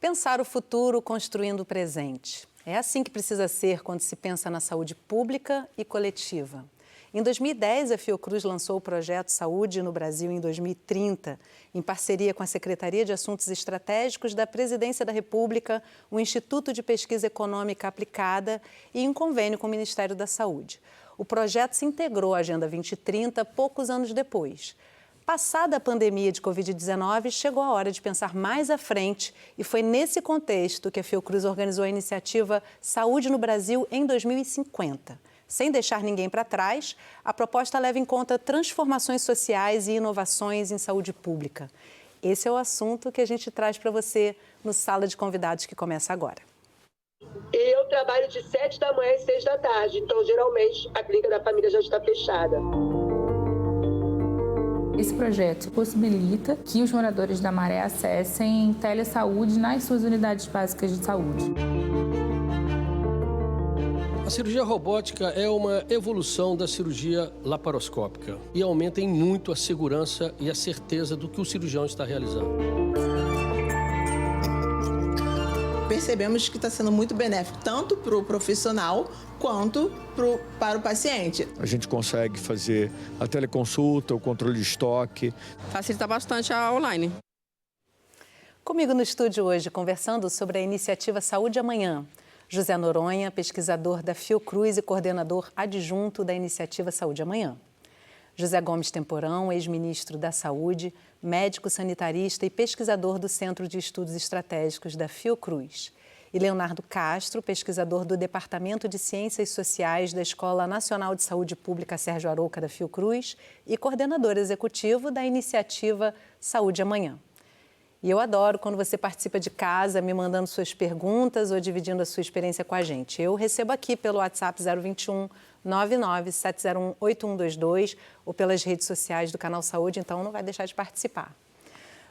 Pensar o futuro construindo o presente. É assim que precisa ser quando se pensa na saúde pública e coletiva. Em 2010, a Fiocruz lançou o projeto Saúde no Brasil em 2030, em parceria com a Secretaria de Assuntos Estratégicos da Presidência da República, o Instituto de Pesquisa Econômica Aplicada e em convênio com o Ministério da Saúde. O projeto se integrou à Agenda 2030 poucos anos depois. Passada a pandemia de Covid-19, chegou a hora de pensar mais à frente e foi nesse contexto que a Fiocruz organizou a iniciativa Saúde no Brasil em 2050. Sem deixar ninguém para trás, a proposta leva em conta transformações sociais e inovações em saúde pública. Esse é o assunto que a gente traz para você no Sala de Convidados, que começa agora. Eu trabalho de 7 da manhã às 6 da tarde, então geralmente a clínica da família já está fechada. Esse projeto possibilita que os moradores da Maré acessem telesaúde nas suas unidades básicas de saúde. A cirurgia robótica é uma evolução da cirurgia laparoscópica e aumenta em muito a segurança e a certeza do que o cirurgião está realizando. Percebemos que está sendo muito benéfico tanto para o profissional quanto para o paciente. A gente consegue fazer a teleconsulta, o controle de estoque. Facilita bastante a online. Comigo no estúdio hoje, conversando sobre a iniciativa Saúde Amanhã, José Noronha, pesquisador da Fiocruz e coordenador adjunto da iniciativa Saúde Amanhã. José Gomes Temporão, ex-ministro da Saúde, médico sanitarista e pesquisador do Centro de Estudos Estratégicos da Fiocruz. E Leonardo Castro, pesquisador do Departamento de Ciências Sociais da Escola Nacional de Saúde Pública Sérgio Arouca da Fiocruz e coordenador executivo da iniciativa Saúde Amanhã. E eu adoro quando você participa de casa, me mandando suas perguntas ou dividindo a sua experiência com a gente. Eu recebo aqui pelo WhatsApp 021 99701 8122 ou pelas redes sociais do Canal Saúde, então não vai deixar de participar.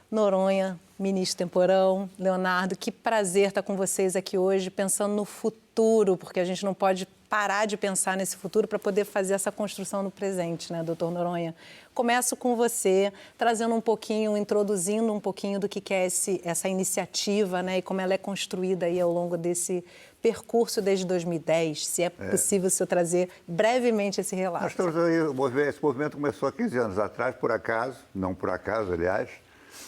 Noronha, ministro Temporão, Leonardo, que prazer estar com vocês aqui hoje, pensando no futuro, porque a gente não pode parar de pensar nesse futuro para poder fazer essa construção no presente, né, doutor Noronha? Começo com você, trazendo um pouquinho, introduzindo um pouquinho do que é essa iniciativa, né, e como ela é construída aí ao longo desse percurso desde 2010, se é possível o senhor trazer brevemente esse relato. Nós estamos aí, esse movimento começou há 15 anos atrás, por acaso, não por acaso, aliás.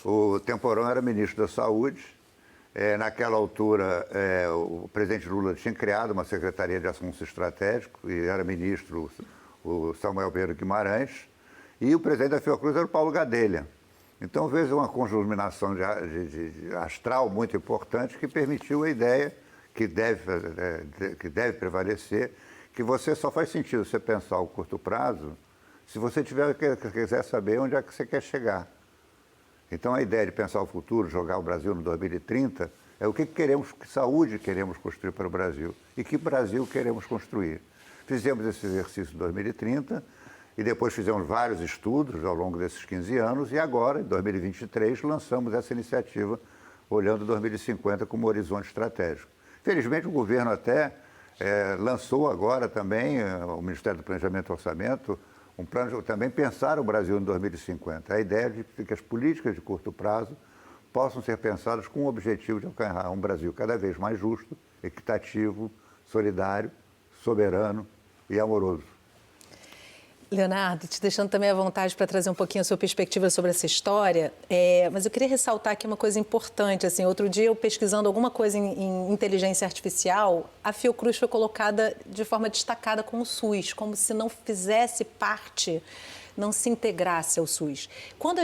O Temporão era ministro da Saúde. Naquela altura, o presidente Lula tinha criado uma Secretaria de Assuntos Estratégicos e era ministro o Samuel Pedro Guimarães. E o presidente da Fiocruz era o Paulo Gadelha. Então, veio uma conjuminação de astral muito importante que permitiu a ideia que deve prevalecer, que você só faz sentido você pensar o curto prazo se você quiser saber onde é que você quer chegar. Então, a ideia de pensar o futuro, jogar o Brasil no 2030, é o que queremos, que saúde queremos construir para o Brasil e que Brasil queremos construir. Fizemos esse exercício em 2030 e depois fizemos vários estudos ao longo desses 15 anos e agora, em 2023, lançamos essa iniciativa olhando 2050 como horizonte estratégico. Felizmente, o governo até lançou agora também, o Ministério do Planejamento e Orçamento, um plano de também pensar o Brasil em 2050. A ideia de que as políticas de curto prazo possam ser pensadas com o objetivo de alcançar um Brasil cada vez mais justo, equitativo, solidário, soberano e amoroso. Leonardo, te deixando também à vontade para trazer um pouquinho a sua perspectiva sobre essa história, mas eu queria ressaltar aqui uma coisa importante. Assim, outro dia, eu pesquisando alguma coisa em inteligência artificial, a Fiocruz foi colocada de forma destacada com o SUS, como se não fizesse parte, não se integrasse ao SUS. Quando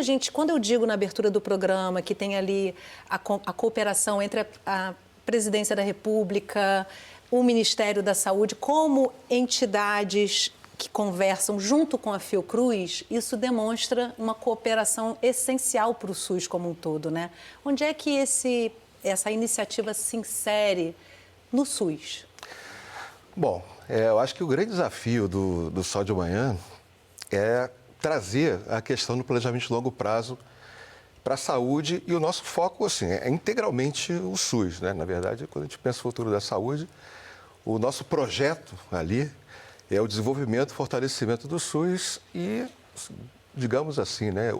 eu digo na abertura do programa que tem ali a cooperação entre a Presidência da República, o Ministério da Saúde, como entidades que conversam junto com a Fiocruz, isso demonstra uma cooperação essencial para o SUS como um todo, né? Onde é que essa iniciativa se insere no SUS? Bom, eu acho que o grande desafio do Sol de Amanhã é trazer a questão do planejamento de longo prazo para a saúde e o nosso foco, assim, é integralmente o SUS, né? Na verdade, quando a gente pensa no futuro da saúde, o nosso projeto ali é o desenvolvimento, fortalecimento do SUS e, digamos assim, né,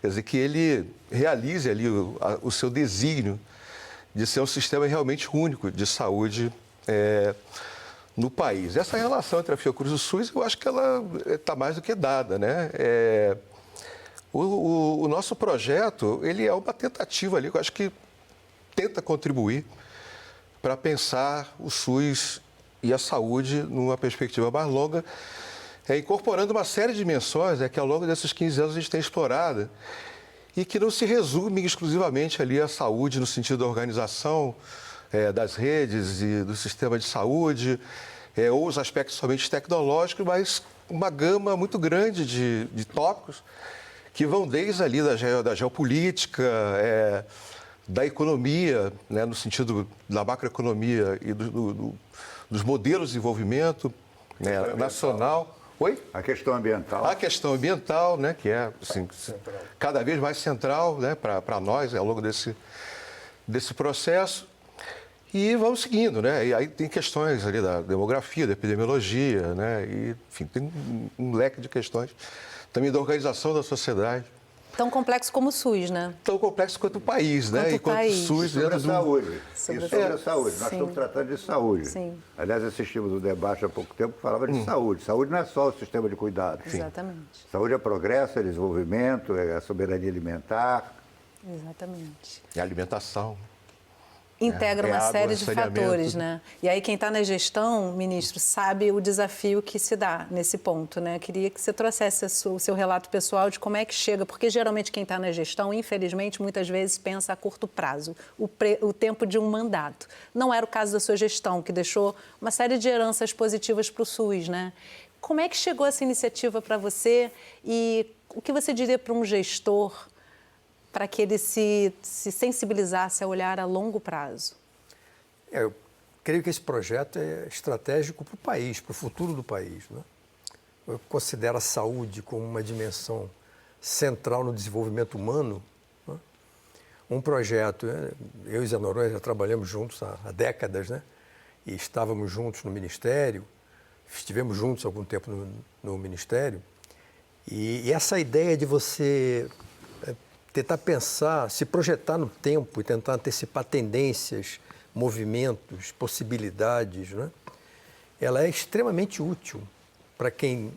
quer dizer, que ele realize ali o seu desígnio de ser um sistema realmente único de saúde no país. Essa relação entre a Fiocruz e o SUS, eu acho que ela está mais do que dada, né? O nosso projeto, ele é uma tentativa ali, eu acho que tenta contribuir para pensar o SUS e a saúde numa perspectiva mais longa, incorporando uma série de dimensões que ao longo desses 15 anos a gente tem explorado e que não se resume exclusivamente ali à saúde no sentido da organização das redes e do sistema de saúde, ou os aspectos somente tecnológicos, mas uma gama muito grande de tópicos que vão desde ali da geopolítica, da economia, né, no sentido da macroeconomia e dos modelos de desenvolvimento nacional. Oi? A questão ambiental. A questão ambiental, né, que é assim, cada vez mais central, né, para nós ao longo desse processo. E vamos seguindo, né? E aí tem questões ali da demografia, da epidemiologia, né? E, enfim, tem um leque de questões. Também da organização da sociedade. Tão complexo como o SUS, né? Tão complexo quanto o país, quanto né? O país. O SUS sobre a saúde. Sobre a saúde. Nós Sim. estamos tratando de saúde. Sim. Aliás, assistimos um debate há pouco tempo que falava de saúde. Saúde não é só o sistema de cuidado. Exatamente. Saúde é progresso, é desenvolvimento, é a soberania alimentar. Exatamente. E alimentação. Integra uma água, série de saneamento. fatores, né? E aí quem está na gestão, ministro, sabe o desafio que se dá nesse ponto, né? Queria que você trouxesse o seu relato pessoal de como é que chega, porque geralmente quem está na gestão, infelizmente, muitas vezes pensa a curto prazo, o tempo de um mandato. Não era o caso da sua gestão, que deixou uma série de heranças positivas para o SUS, né? Como é que chegou essa iniciativa para você e o que você diria para um gestor para que ele se sensibilizasse a olhar a longo prazo? Eu creio que esse projeto é estratégico para o país, para o futuro do país, né? Eu considero a saúde como uma dimensão central no desenvolvimento humano, né? Um projeto, eu e Zé Noronha já trabalhamos juntos há décadas, né? E estávamos juntos no Ministério, estivemos juntos há algum tempo no Ministério, e essa ideia de você tentar pensar, se projetar no tempo e tentar antecipar tendências, movimentos, possibilidades, né? Ela é extremamente útil para quem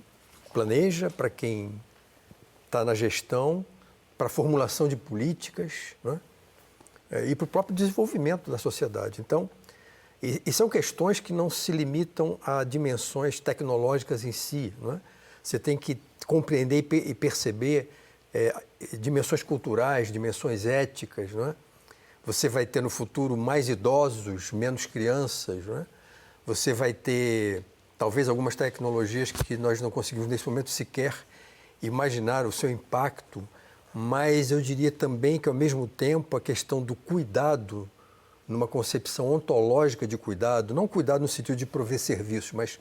planeja, para quem está na gestão, para a formulação de políticas, né? E para o próprio desenvolvimento da sociedade. Então, e são questões que não se limitam a dimensões tecnológicas em si, né? Você tem que compreender e perceber dimensões culturais, dimensões éticas, não é? Você vai ter no futuro mais idosos, menos crianças, não é? Você vai ter talvez algumas tecnologias que nós não conseguimos nesse momento sequer imaginar o seu impacto, mas eu diria também que ao mesmo tempo a questão do cuidado, numa concepção ontológica de cuidado, não cuidado no sentido de prover serviços, mas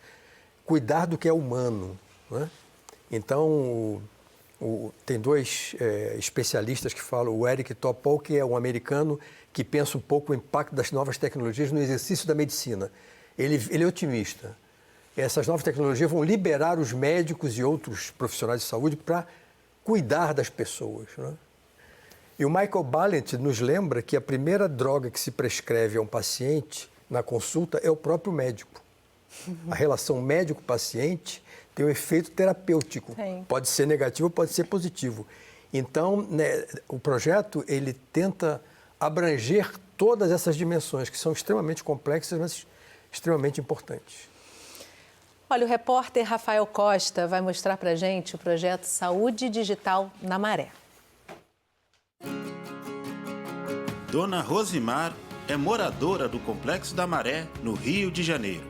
cuidar do que é humano, não é? Então, tem dois especialistas que falam, o Eric Topol, que é um americano que pensa um pouco o impacto das novas tecnologias no exercício da medicina. Ele é otimista. Essas novas tecnologias vão liberar os médicos e outros profissionais de saúde para cuidar das pessoas, né? E o Michael Balint nos lembra que a primeira droga que se prescreve a um paciente na consulta é o próprio médico. A relação médico-paciente tem um efeito terapêutico. Sim. Pode ser negativo, pode ser positivo. Então, né, o projeto ele tenta abranger todas essas dimensões que são extremamente complexas, mas extremamente importantes. Olha, o repórter Rafael Costa vai mostrar para a gente o projeto Saúde Digital na Maré. Dona Rosimar é moradora do Complexo da Maré, no Rio de Janeiro.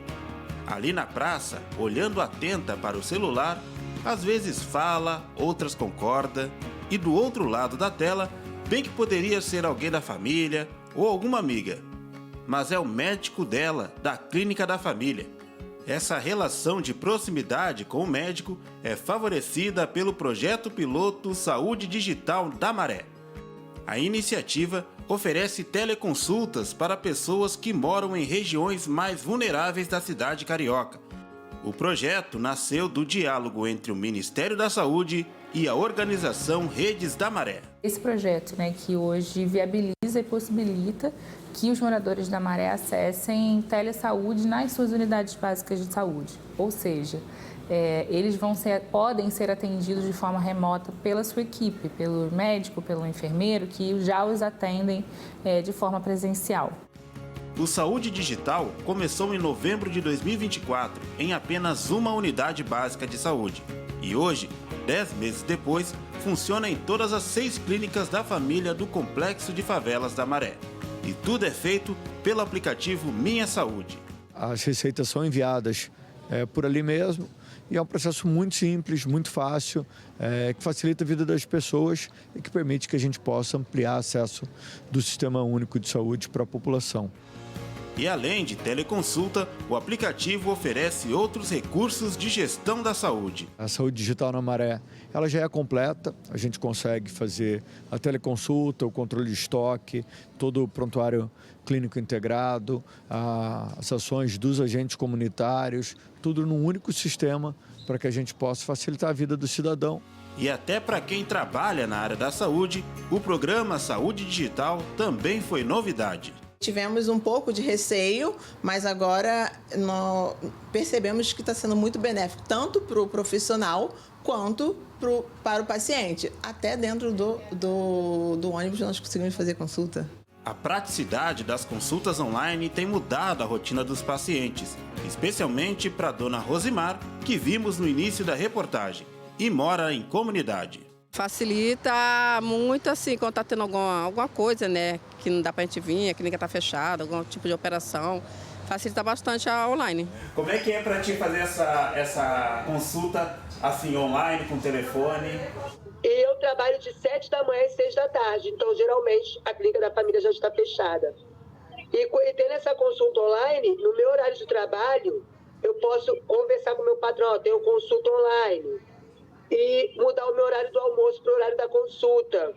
Ali na praça, olhando atenta para o celular, às vezes fala, outras concorda, e do outro lado da tela, bem que poderia ser alguém da família ou alguma amiga. Mas é o médico dela, da Clínica da Família. Essa relação de proximidade com o médico é favorecida pelo projeto piloto Saúde Digital da Maré. A iniciativa oferece teleconsultas para pessoas que moram em regiões mais vulneráveis da cidade carioca. O projeto nasceu do diálogo entre o Ministério da Saúde e a organização Redes da Maré. Esse projeto, que hoje viabiliza e possibilita que os moradores da Maré acessem telesaúde nas suas unidades básicas de saúde. Ou seja, eles podem ser atendidos de forma remota pela sua equipe, pelo médico, pelo enfermeiro, que já os atendem de forma presencial. O Saúde Digital começou em novembro de 2024, em apenas uma unidade básica de saúde. E hoje, 10 meses depois, funciona em todas as 6 clínicas da família do Complexo de Favelas da Maré. E tudo é feito pelo aplicativo Minha Saúde. As receitas são enviadas por ali mesmo e é um processo muito simples, muito fácil, que facilita a vida das pessoas e que permite que a gente possa ampliar acesso do Sistema Único de Saúde para a população. E além de teleconsulta, o aplicativo oferece outros recursos de gestão da saúde. A saúde digital na Maré, ela já é completa, a gente consegue fazer a teleconsulta, o controle de estoque, todo o prontuário clínico integrado, as ações dos agentes comunitários, tudo num único sistema para que a gente possa facilitar a vida do cidadão. E até para quem trabalha na área da saúde, o programa Saúde Digital também foi novidade. Tivemos um pouco de receio, mas agora percebemos que está sendo muito benéfico, tanto para o profissional quanto para o paciente. Até dentro do ônibus nós conseguimos fazer consulta. A praticidade das consultas online tem mudado a rotina dos pacientes, especialmente para a dona Rosimar, que vimos no início da reportagem, e mora em comunidade. Facilita muito, assim, quando está tendo alguma coisa, que não dá para a gente vir, a clínica está fechada, algum tipo de operação. Facilita bastante a online. Como é que é para ti fazer essa consulta, assim, online, com telefone? Eu trabalho de 7 da manhã às 6 da tarde, então geralmente a clínica da família já está fechada. E tendo essa consulta online, no meu horário de trabalho, eu posso conversar com o meu patrão, tenho consulta online. E mudar o meu horário do almoço para o horário da consulta.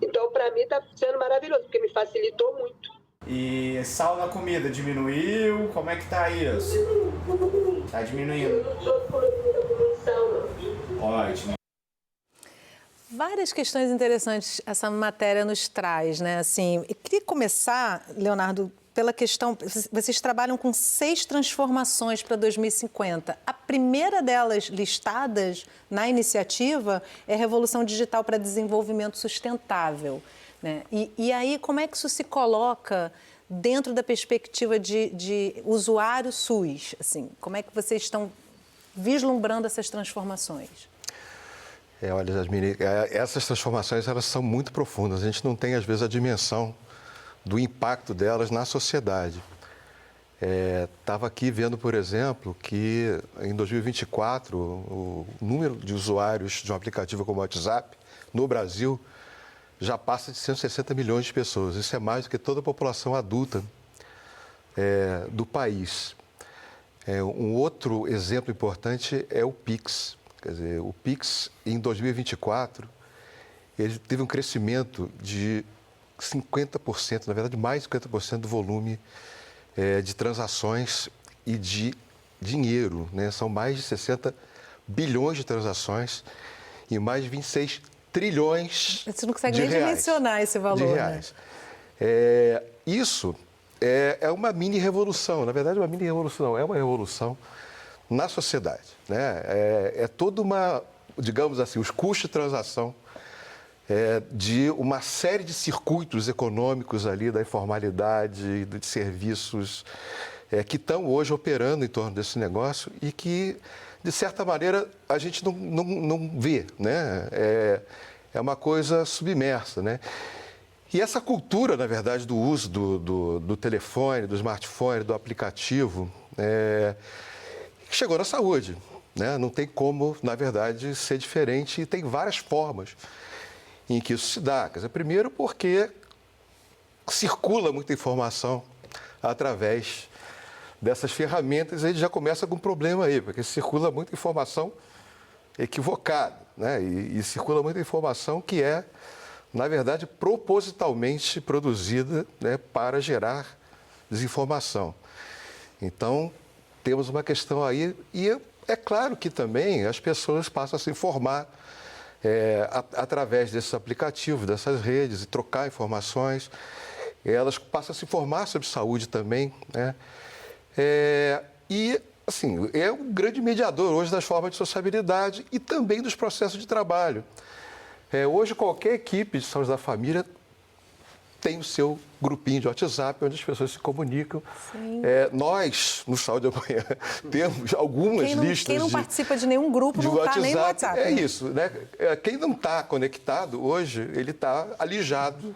Então, para mim, está sendo maravilhoso, porque me facilitou muito. E sal na comida diminuiu? Como é que tá isso? Tá diminuindo. Ótimo. Várias questões interessantes essa matéria nos traz, Assim, eu queria começar, Leonardo, pela questão, vocês trabalham com 6 transformações para 2050. A primeira delas listadas na iniciativa é a Revolução Digital para Desenvolvimento Sustentável. E aí, como é que isso se coloca dentro da perspectiva de usuário SUS? Assim, como é que vocês estão vislumbrando essas transformações? Olha, Jasmine, essas transformações elas são muito profundas. A gente não tem, às vezes, a dimensão do impacto delas na sociedade. Estava aqui vendo, por exemplo, que em 2024 o número de usuários de um aplicativo como o WhatsApp no Brasil já passa de 160 milhões de pessoas. Isso é mais do que toda a população adulta do país. Um outro exemplo importante é o Pix. Quer dizer, o Pix em 2024 ele teve um crescimento de 50%, na verdade mais de 50% do volume de transações e de dinheiro, São mais de 60 bilhões de transações e mais de 26 trilhões de reais. Você não consegue nem dimensionar esse valor, Isso é uma mini revolução, na verdade uma mini revolução, é uma revolução na sociedade, É toda uma, digamos assim, os custos de transação de uma série de circuitos econômicos ali da informalidade, de serviços que estão hoje operando em torno desse negócio e que, de certa maneira, a gente não vê, É uma coisa submersa, E essa cultura, na verdade, do uso do telefone, do smartphone, do aplicativo, chegou na saúde, Não tem como, na verdade, ser diferente e tem várias formas em que isso se dá. Quer dizer, primeiro porque circula muita informação através dessas ferramentas, aí já começa com um problema aí, porque circula muita informação equivocada, e circula muita informação que é, na verdade, propositalmente produzida para gerar desinformação. Então, temos uma questão aí e é claro que também as pessoas passam a se informar através desses aplicativos, dessas redes, e trocar informações. Elas passam a se informar sobre saúde também, né? E, assim, é um grande mediador hoje das formas de sociabilidade e também dos processos de trabalho. Hoje, qualquer equipe de saúde da família tem o seu grupinho de WhatsApp, onde as pessoas se comunicam. Nós, no Saúde Amanhã, temos algumas listas. Quem não participa de nenhum grupo não está nem no WhatsApp. É isso, né? Quem não está conectado hoje, ele está alijado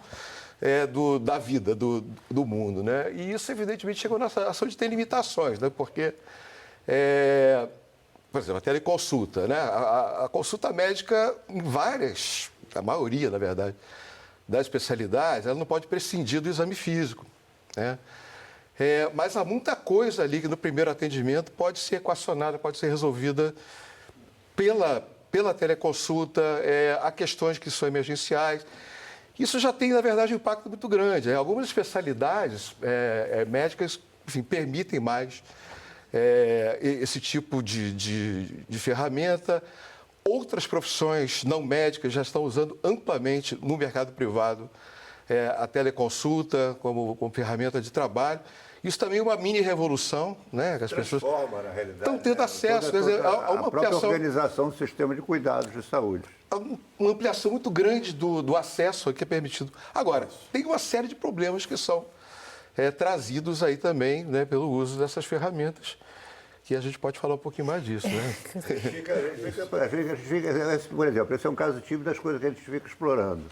da vida, do mundo, né? E isso, evidentemente, chegou na saúde tem limitações, né? Porque, por exemplo, a teleconsulta, né? A consulta médica, em a maioria, na verdade, das especialidades, ela não pode prescindir do exame físico, né? Mas há muita coisa ali que no primeiro atendimento pode ser equacionada, pode ser resolvida pela teleconsulta, há questões que são emergenciais. Isso já tem, na verdade, um impacto muito grande. Algumas especialidades médicas, enfim, permitem mais esse tipo de ferramenta. Outras profissões não médicas já estão usando amplamente no mercado privado a teleconsulta como ferramenta de trabalho. Isso também é uma mini-revolução, né? Que as pessoas na realidade, estão tendo acesso. Quer dizer, há uma própria organização do sistema de cuidados de saúde. Há uma ampliação muito grande do acesso que é permitido. Agora, tem uma série de problemas que são trazidos aí também, né, pelo uso dessas ferramentas, que a gente pode falar um pouquinho mais disso, né? Por exemplo, esse é um caso típico das coisas que a gente fica explorando.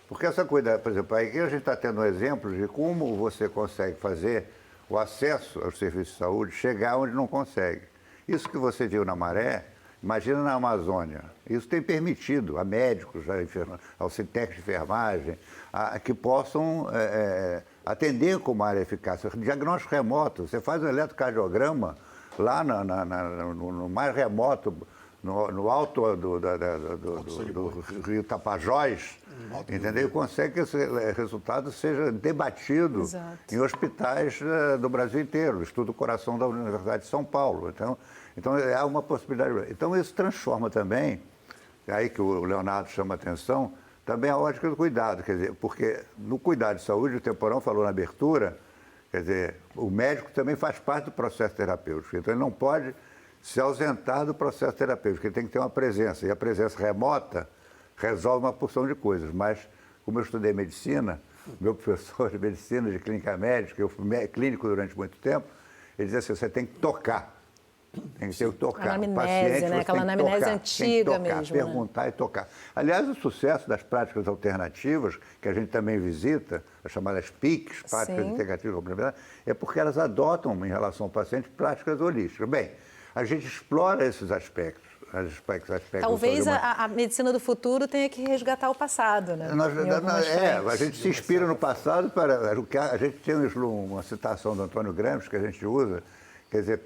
Porque essa coisa, por exemplo, aqui a gente está tendo um exemplo de como você consegue fazer o acesso aos serviços de saúde chegar onde não consegue. Isso que você viu na Maré, imagina na Amazônia. Isso tem permitido a médicos, aos técnicos de enfermagem, que possam atender com uma área eficaz. Diagnóstico remoto, você faz um eletrocardiograma lá no mais remoto, no alto do rio Tapajós, entendeu? E consegue que esse resultado seja debatido em hospitais do Brasil inteiro, estudo do coração da Universidade de São Paulo. Então há uma possibilidade. Então isso transforma também, aí que o Leonardo chama a atenção, também a ótica do cuidado, quer dizer, porque no cuidado de saúde, o Temporão falou na abertura, quer dizer, o médico também faz parte do processo terapêutico, então ele não pode se ausentar do processo terapêutico, ele tem que ter uma presença, e a presença remota resolve uma porção de coisas, mas como eu estudei medicina, meu professor de medicina, de clínica médica, eu fui clínico durante muito tempo, ele dizia assim, você tem que tocar, tem que ter que tocar. Anamnese, o paciente, né? Aquela anamnese antiga tem que tocar, mesmo. perguntar e tocar. Aliás, o sucesso das práticas alternativas, que a gente também visita, as chamadas PICs, práticas integrativas complementares, é porque elas adotam, em relação ao paciente, práticas holísticas. Bem, a gente explora esses aspectos. Talvez a medicina do futuro tenha que resgatar o passado, né? A gente se inspira no passado a gente tem uma citação do Antônio Gramsci que a gente usa, quer dizer,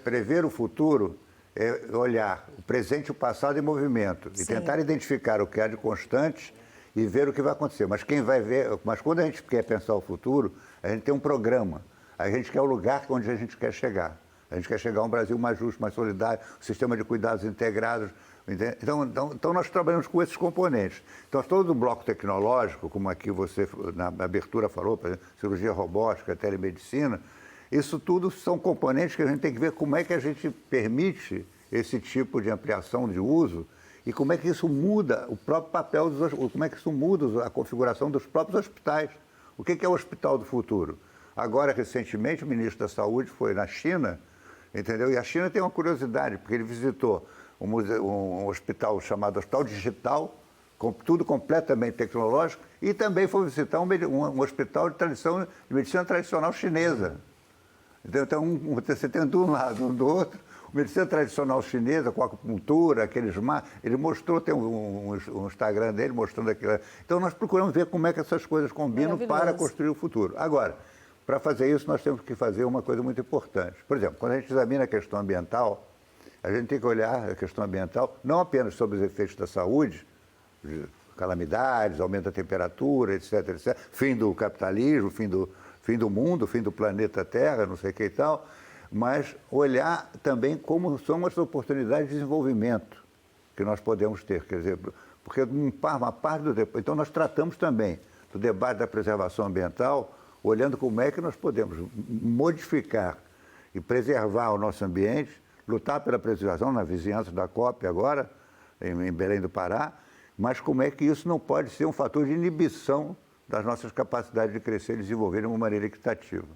prever o futuro é olhar o presente e o passado em movimento e tentar identificar o que há de constante e ver o que vai acontecer. Mas quando a gente quer pensar o futuro, a gente tem um programa, a gente quer o lugar onde a gente quer chegar. A gente quer chegar a um Brasil mais justo, mais solidário, um sistema de cuidados integrados. Então nós trabalhamos com esses componentes. Então, todo o bloco tecnológico, como aqui você na abertura falou, por exemplo, cirurgia robótica, telemedicina, isso tudo são componentes que a gente tem que ver como é que a gente permite esse tipo de ampliação de uso e como é que isso muda o próprio papel como é que isso muda a configuração dos próprios hospitais. O que é o hospital do futuro? Agora, recentemente, o ministro da Saúde foi na China, entendeu? E a China tem uma curiosidade, porque ele visitou um hospital chamado Hospital Digital, com tudo completamente tecnológico, e também foi visitar um hospital de medicina tradicional chinesa. Então, você tem de um lado, um do outro, medicina tradicional chinesa, com acupuntura, ele mostrou, tem um Instagram dele mostrando aquilo. Então, nós procuramos ver como é que essas coisas combinam para construir o futuro. Agora, para fazer isso, nós temos que fazer uma coisa muito importante. Por exemplo, quando a gente examina a questão ambiental, a gente tem que olhar a questão ambiental não apenas sobre os efeitos da saúde, calamidades, aumento da temperatura, etc., fim do capitalismo, fim do mundo, fim do planeta Terra, não sei o que e tal, mas olhar também como são as oportunidades de desenvolvimento que nós podemos ter. Quer dizer, porque uma parte do debate... Então, nós tratamos também do debate da preservação ambiental, olhando como é que nós podemos modificar e preservar o nosso ambiente, lutar pela preservação na vizinhança da COP agora, em Belém do Pará, mas como é que isso não pode ser um fator de inibição das nossas capacidades de crescer e desenvolver de uma maneira equitativa.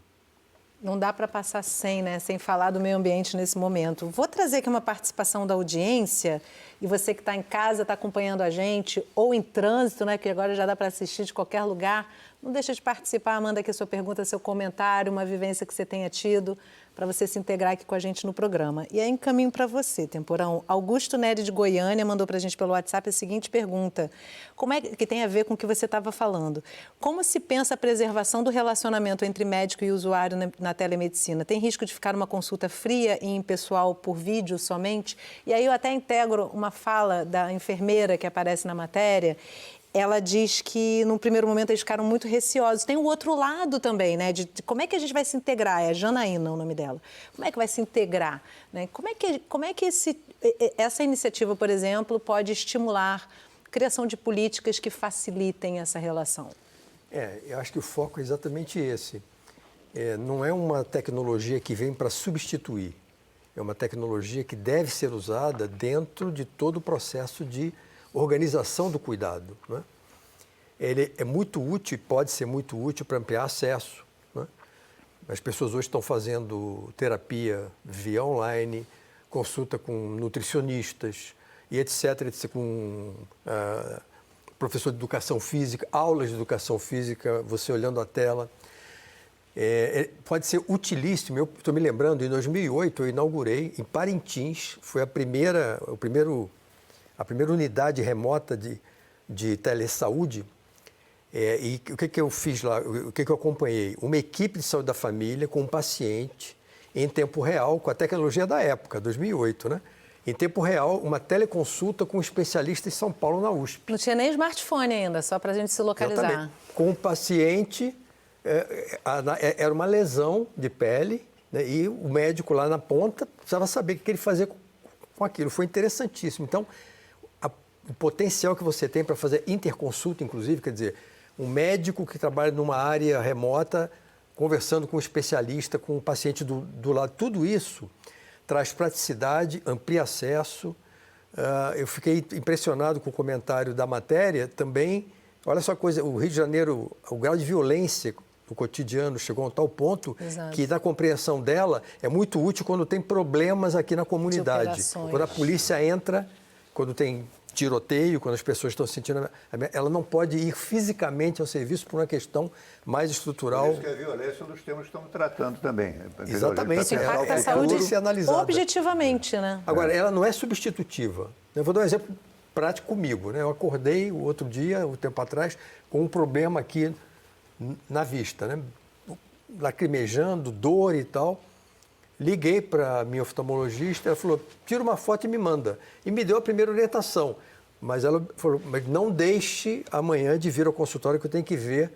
Não dá para passar sem falar do meio ambiente nesse momento. Vou trazer aqui uma participação da audiência, e você que está em casa, está acompanhando a gente, ou em trânsito, né, que agora já dá para assistir de qualquer lugar, não deixa de participar, manda aqui a sua pergunta, seu comentário, uma vivência que você tenha tido, para você se integrar aqui com a gente no programa. E aí, encaminho para você, Temporão. Augusto Nery de Goiânia mandou para a gente pelo WhatsApp a seguinte pergunta, que tem a ver com o que você estava falando. Como se pensa a preservação do relacionamento entre médico e usuário na telemedicina? Tem risco de ficar uma consulta fria e impessoal por vídeo somente? E aí eu até integro uma fala da enfermeira que aparece na matéria. Ela diz que, num primeiro momento, eles ficaram muito receosos. Tem o outro lado também, né? De como é que a gente vai se integrar? É a Janaína o nome dela. Como é que vai se integrar? Né? Como é que essa iniciativa, por exemplo, pode estimular a criação de políticas que facilitem essa relação? Eu acho que o foco é exatamente esse. Não é uma tecnologia que vem para substituir. É uma tecnologia que deve ser usada dentro de todo o processo de organização do cuidado. Né? Ele é muito útil, pode ser muito útil para ampliar acesso. Né? As pessoas hoje estão fazendo terapia via online, consulta com nutricionistas e etc. com professor de educação física, aulas de educação física, você olhando a tela. Pode ser utilíssimo. Eu estou me lembrando, em 2008 eu inaugurei em Parintins, foi a primeira unidade remota de telesaúde. E o que eu fiz lá? O que eu acompanhei? Uma equipe de saúde da família com um paciente em tempo real, com a tecnologia da época, 2008, né? Em tempo real, uma teleconsulta com um especialista em São Paulo, na USP. Não tinha nem smartphone ainda, só para a gente se localizar. Exatamente. Com o paciente, era uma lesão de pele, né? E o médico lá na ponta precisava saber o que ele fazia com aquilo. Foi interessantíssimo. Então, o potencial que você tem para fazer interconsulta, inclusive, quer dizer, um médico que trabalha numa área remota, conversando com um especialista, com o paciente do lado, tudo isso traz praticidade, amplia acesso. Eu fiquei impressionado com o comentário da matéria também. Olha só a coisa, o Rio de Janeiro, o grau de violência no cotidiano chegou a um tal ponto que, na compreensão dela, é muito útil quando tem problemas aqui na comunidade. Quando a polícia entra, quando tem tiroteio, quando as pessoas estão sentindo... Ela não pode ir fisicamente ao serviço por uma questão mais estrutural. Por isso que a violência é um dos temas que estamos tratando também. Exatamente. A saúde objetivamente, né? Agora, ela não é substitutiva. Eu vou dar um exemplo prático comigo, né? Eu acordei o outro dia, um tempo atrás, com um problema aqui na vista, né? Lacrimejando, dor e tal. Liguei para a minha oftalmologista, ela falou, tira uma foto e me manda. E me deu a primeira orientação. Mas ela falou, mas não deixe amanhã de vir ao consultório que eu tenho que ver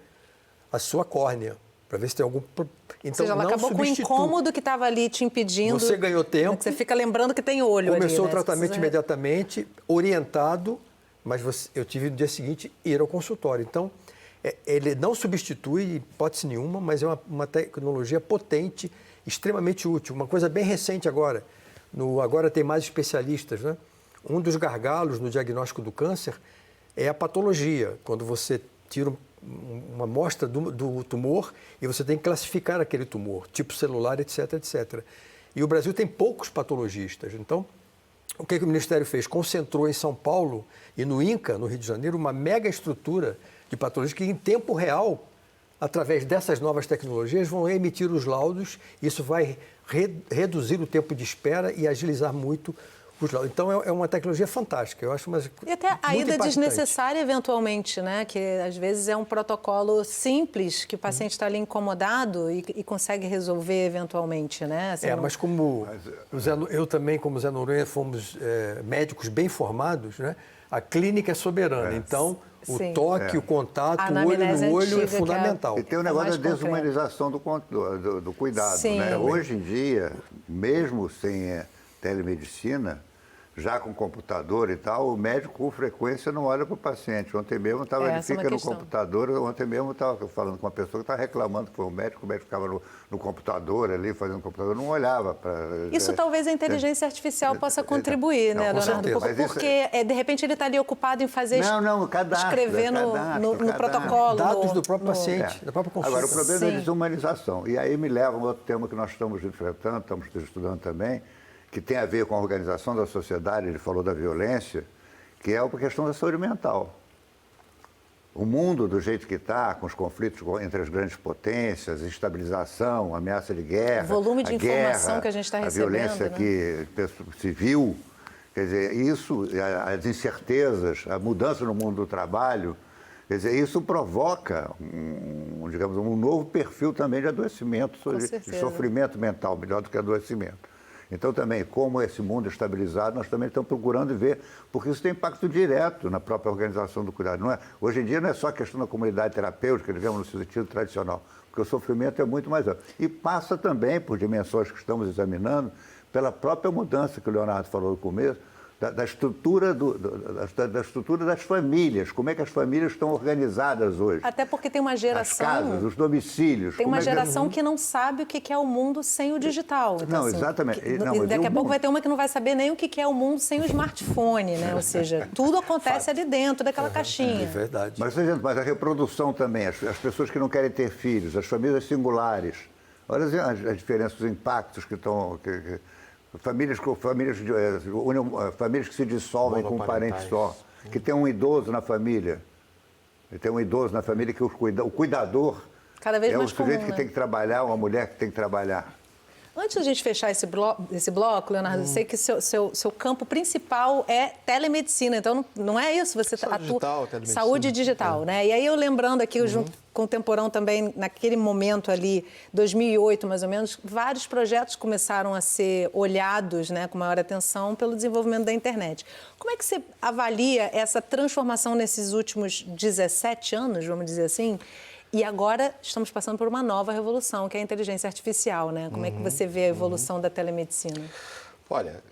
a sua córnea, para ver se tem algum... Então, ou seja, ela acabou com o incômodo que estava ali te impedindo... Você ganhou tempo. Você fica lembrando que tem olho ali, Começou né? o tratamento imediatamente, orientado, mas eu tive no dia seguinte ir ao consultório. Então, ele não substitui, hipótese nenhuma, mas é uma tecnologia potente, extremamente útil. Uma coisa bem recente agora, agora tem mais especialistas, né? Um dos gargalos no diagnóstico do câncer é a patologia, quando você tira uma amostra do tumor e você tem que classificar aquele tumor, tipo celular, etc, etc. E o Brasil tem poucos patologistas. Então, o que o Ministério fez? Concentrou em São Paulo e no INCA, no Rio de Janeiro, uma mega estrutura de patologia que, em tempo real, através dessas novas tecnologias, vão emitir os laudos. Isso vai reduzir o tempo de espera e agilizar muito os laudos. Então, é uma tecnologia fantástica. Eu acho e até a ida desnecessária, eventualmente, né? Que, às vezes, é um protocolo simples, que o paciente está ali incomodado e consegue resolver, eventualmente, né? Assim, mas como eu também, como Zé Noronha, fomos médicos bem formados, né? A clínica é soberana. Então, Sim. O toque, o contato, A o olho anamnese no olho antiga, é que é- fundamental. E tem o negócio da desumanização do cuidado. Sim. Né? Hoje em dia, mesmo sem telemedicina, já com computador e tal, o médico com frequência não olha para o paciente. Ontem mesmo ele Essa é uma fica no questão. computador, ontem mesmo estava falando com uma pessoa que estava reclamando que foi o médico ficava no computador ali, fazendo computador, não olhava para... Isso talvez a inteligência artificial possa contribuir, né, com Leonardo? certeza. Mas Porque, de repente, ele está ali ocupado em fazer... cadastro, escrever no protocolo. Dados do próprio paciente, da própria consulta. Agora, o problema é a Sim. desumanização. E aí me leva a um outro tema que nós estamos enfrentando, estamos estudando também, que tem a ver com a organização da sociedade, ele falou da violência, que é a questão da saúde mental. O mundo, do jeito que está, com os conflitos entre as grandes potências, instabilização, ameaça de guerra, O volume de a informação guerra, que a gente está a recebendo, violência civil, quer dizer, isso, as incertezas, a mudança no mundo do trabalho, quer dizer, isso provoca digamos, um novo perfil também de adoecimento, de sofrimento mental, melhor do que adoecimento. Então, também, como esse mundo é estabilizado, nós também estamos procurando ver, porque isso tem impacto direto na própria organização do cuidado. Não é? Hoje em dia não é só a questão da comunidade terapêutica, digamos, no sentido tradicional, porque o sofrimento é muito mais amplo. E passa também, por dimensões que estamos examinando, pela própria mudança que o Leonardo falou no começo, da estrutura das famílias, como é que as famílias estão organizadas hoje. Até porque tem uma geração... As casas, os domicílios. Tem uma geração que não sabe o que é o mundo sem o digital. Então, não, exatamente. Daqui a pouco vai ter uma que não vai saber nem o que é o mundo sem o smartphone, né? Ou seja, tudo acontece ali dentro daquela caixinha. É verdade. Mas a reprodução também, as pessoas que não querem ter filhos, as famílias singulares. Olha as diferenças, os impactos que estão... Famílias que se dissolvem com um parente só, que tem um idoso na família. Tem um idoso na família que o cuidador cada vez é o mais sujeito comum, que né? tem que trabalhar, uma mulher que tem que trabalhar. Antes da gente fechar esse bloco, Leonardo, eu sei que seu campo principal é telemedicina, então não é isso? Você Saúde digital, telemedicina. Saúde digital, né? E aí eu lembrando aqui, junto com o Temporão também, naquele momento ali, 2008 mais ou menos, vários projetos começaram a ser olhados, né, com maior atenção pelo desenvolvimento da internet. Como é que você avalia essa transformação nesses últimos 17 anos, vamos dizer assim? E agora estamos passando por uma nova revolução, que é a inteligência artificial, né? Como é que você vê a evolução da telemedicina? Olha,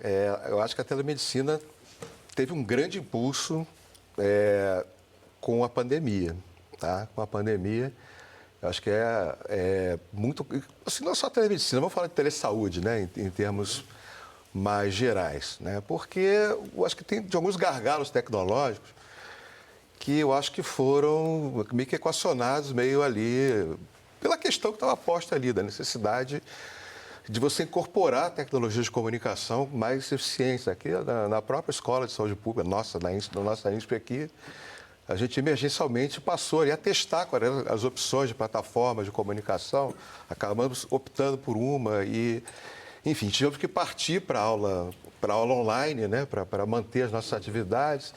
eu acho que a telemedicina teve um grande impulso com a pandemia, tá? Com a pandemia, eu acho que é muito... Assim, não só a telemedicina, vamos falar de telesaúde, né? Em termos mais gerais, né? Porque eu acho que tem de alguns gargalos tecnológicos que eu acho que foram meio que equacionados meio ali pela questão que estava posta ali, da necessidade de você incorporar tecnologias de comunicação mais eficientes. Aqui na própria Escola de Saúde Pública, na nossa INSP aqui, a gente emergencialmente passou ali a testar quais eram as opções de plataformas de comunicação, acabamos optando por uma e, enfim, tivemos que partir para a aula online, né, para manter as nossas atividades.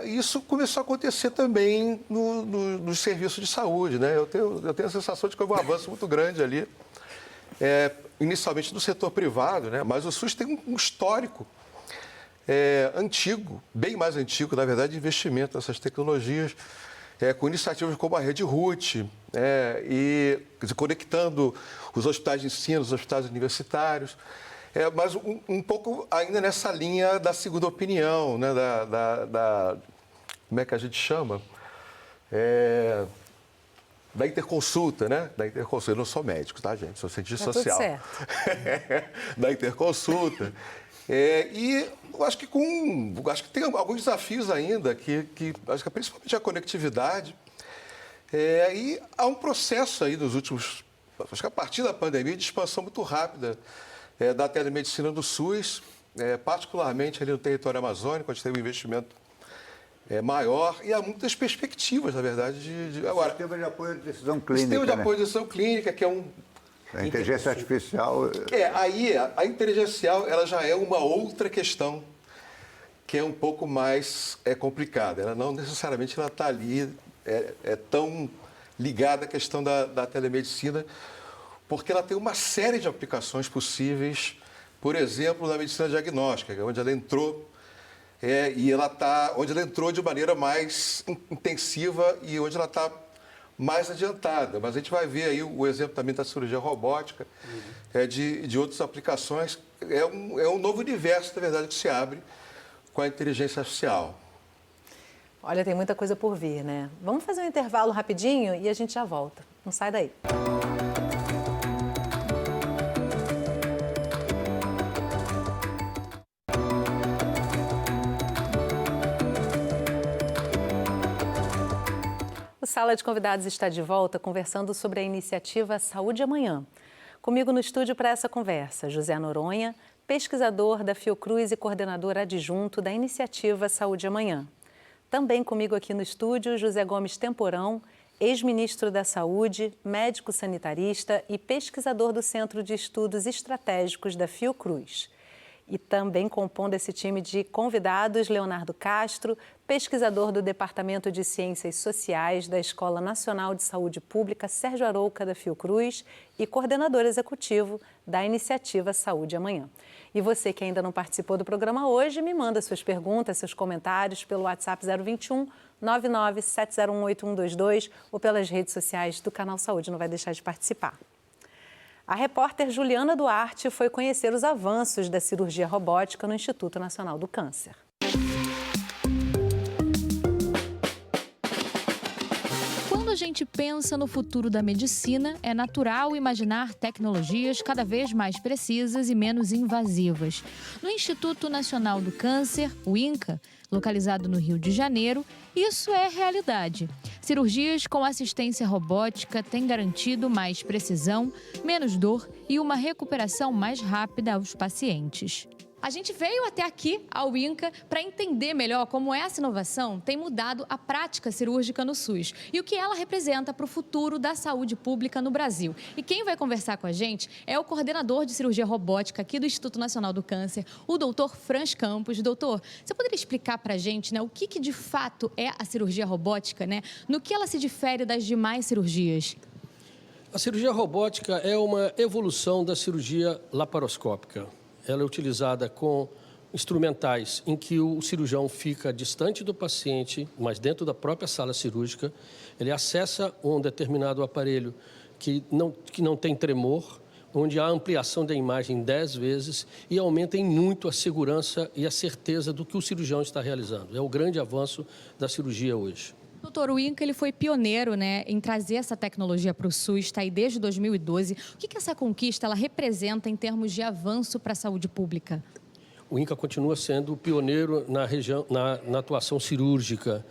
Isso começou a acontecer também nos serviços de saúde, né? Eu tenho a sensação de que houve um avanço muito grande ali, inicialmente no setor privado, né? Mas o SUS tem um histórico antigo, bem mais antigo, na verdade, de investimento nessas tecnologias, com iniciativas como a Rede RUT, e conectando os hospitais de ensino, os hospitais universitários. Mas um pouco ainda nessa linha da segunda opinião, né? Como é que a gente chama? Da interconsulta, né? Da interconsulta. Eu não sou médico, tá, gente? Sou cientista social. Tudo certo. Da interconsulta. E eu acho que tem alguns desafios ainda, que acho que principalmente a conectividade. E há um processo aí nos últimos... Acho que a partir da pandemia, de expansão muito rápida da telemedicina do SUS, particularmente ali no território amazônico, onde teve um investimento maior, e há muitas perspectivas, na verdade, agora... Sistema de apoio de decisão clínica, Sistema de apoio de decisão clínica, que é um... A inteligência artificial... Aí a inteligencial, ela já é uma outra questão, que é um pouco mais complicada. Ela não necessariamente ela está ali, tão ligada à questão da telemedicina, porque ela tem uma série de aplicações possíveis, por exemplo, na medicina diagnóstica, onde ela entrou e onde ela entrou de maneira mais intensiva e onde ela está mais adiantada. Mas a gente vai ver aí o exemplo também da cirurgia robótica, de outras aplicações. É um novo universo, na verdade, que se abre com a inteligência artificial. Olha, tem muita coisa por vir, né? Vamos fazer um intervalo rapidinho e a gente já volta. Não sai daí. O Sala de Convidados está de volta conversando sobre a iniciativa Saúde Amanhã. Comigo no estúdio para essa conversa, José Noronha, pesquisador da Fiocruz e coordenador adjunto da iniciativa Saúde Amanhã. Também comigo aqui no estúdio, José Gomes Temporão, ex-ministro da Saúde, médico sanitarista e pesquisador do Centro de Estudos Estratégicos da Fiocruz. E também compondo esse time de convidados, Leonardo Castro, pesquisador do Departamento de Ciências Sociais da Escola Nacional de Saúde Pública Sérgio Arouca da Fiocruz e coordenador executivo da iniciativa Saúde Amanhã. E você que ainda não participou do programa hoje, me manda suas perguntas, seus comentários pelo WhatsApp 021 997018122 ou pelas redes sociais do Canal Saúde, não vai deixar de participar. A repórter Juliana Duarte foi conhecer os avanços da cirurgia robótica no Instituto Nacional do Câncer. Quando a gente pensa no futuro da medicina, é natural imaginar tecnologias cada vez mais precisas e menos invasivas. No Instituto Nacional do Câncer, o INCA, localizado no Rio de Janeiro, isso é realidade. Cirurgias com assistência robótica têm garantido mais precisão, menos dor e uma recuperação mais rápida aos pacientes. A gente veio até aqui, ao INCA, para entender melhor como essa inovação tem mudado a prática cirúrgica no SUS e o que ela representa para o futuro da saúde pública no Brasil. E quem vai conversar com a gente é o coordenador de cirurgia robótica aqui do Instituto Nacional do Câncer, o doutor Franz Campos. Doutor, você poderia explicar para a gente, né, o que de fato é a cirurgia robótica, né? No que ela se difere das demais cirurgias? A cirurgia robótica é uma evolução da cirurgia laparoscópica. Ela é utilizada com instrumentais em que o cirurgião fica distante do paciente, mas dentro da própria sala cirúrgica. Ele acessa um determinado aparelho que não tem tremor, onde há ampliação da imagem 10 vezes e aumenta em muito a segurança e a certeza do que o cirurgião está realizando. É o grande avanço da cirurgia hoje. Doutor, o INCA ele foi pioneiro, né, em trazer essa tecnologia para o SUS, está aí desde 2012. O que essa conquista ela representa em termos de avanço para a saúde pública? O INCA continua sendo pioneiro na atuação cirúrgica.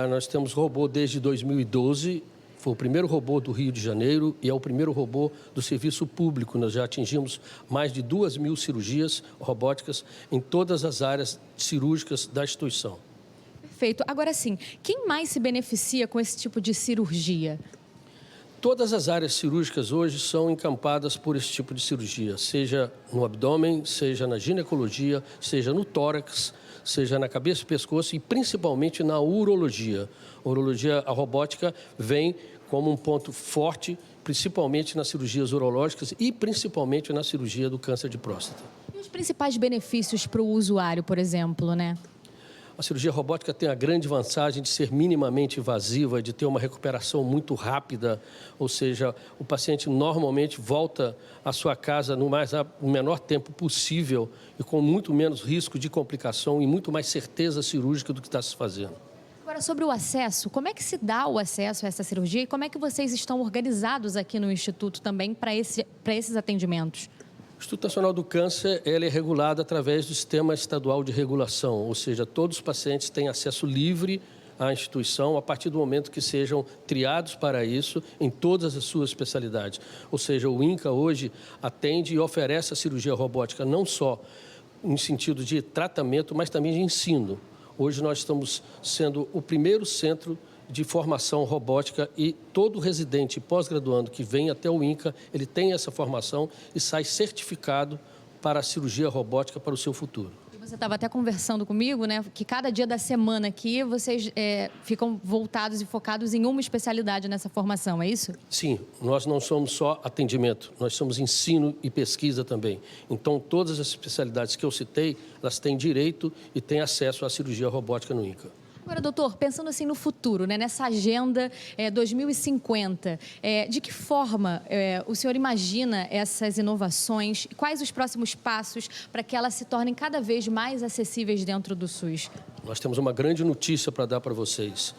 Nós temos robô desde 2012, foi o primeiro robô do Rio de Janeiro e é o primeiro robô do serviço público. Nós já atingimos mais de 2.000 cirurgias robóticas em todas as áreas cirúrgicas da instituição. Perfeito. Agora sim, quem mais se beneficia com esse tipo de cirurgia? Todas as áreas cirúrgicas hoje são encampadas por esse tipo de cirurgia, seja no abdômen, seja na ginecologia, seja no tórax, seja na cabeça e pescoço e principalmente na urologia. A urologia, a robótica vem como um ponto forte, principalmente nas cirurgias urológicas e principalmente na cirurgia do câncer de próstata. E os principais benefícios para o usuário, por exemplo, né? A cirurgia robótica tem a grande vantagem de ser minimamente invasiva, de ter uma recuperação muito rápida, ou seja, o paciente normalmente volta à sua casa no menor tempo possível e com muito menos risco de complicação e muito mais certeza cirúrgica do que está se fazendo. Agora, sobre o acesso, como é que se dá o acesso a essa cirurgia e como é que vocês estão organizados aqui no Instituto também para esses atendimentos? O Instituto Nacional do Câncer ele é regulado através do Sistema Estadual de Regulação, ou seja, todos os pacientes têm acesso livre à instituição a partir do momento que sejam triados para isso em todas as suas especialidades. Ou seja, o INCA hoje atende e oferece a cirurgia robótica não só em sentido de tratamento, mas também de ensino. Hoje nós estamos sendo o primeiro centro de formação robótica e todo residente pós-graduando que vem até o INCA, ele tem essa formação e sai certificado para a cirurgia robótica para o seu futuro. E Você estava até conversando comigo, né, que cada dia da semana aqui vocês ficam voltados e focados em uma especialidade nessa formação, é isso? Sim, nós não somos só atendimento, nós somos ensino e pesquisa também. Então, todas as especialidades que eu citei, elas têm direito e têm acesso à cirurgia robótica no INCA. Agora, doutor, pensando assim no futuro, né, nessa agenda 2050, de que forma o senhor imagina essas inovações? Quais os próximos passos para que elas se tornem cada vez mais acessíveis dentro do SUS? Nós temos uma grande notícia para dar para vocês.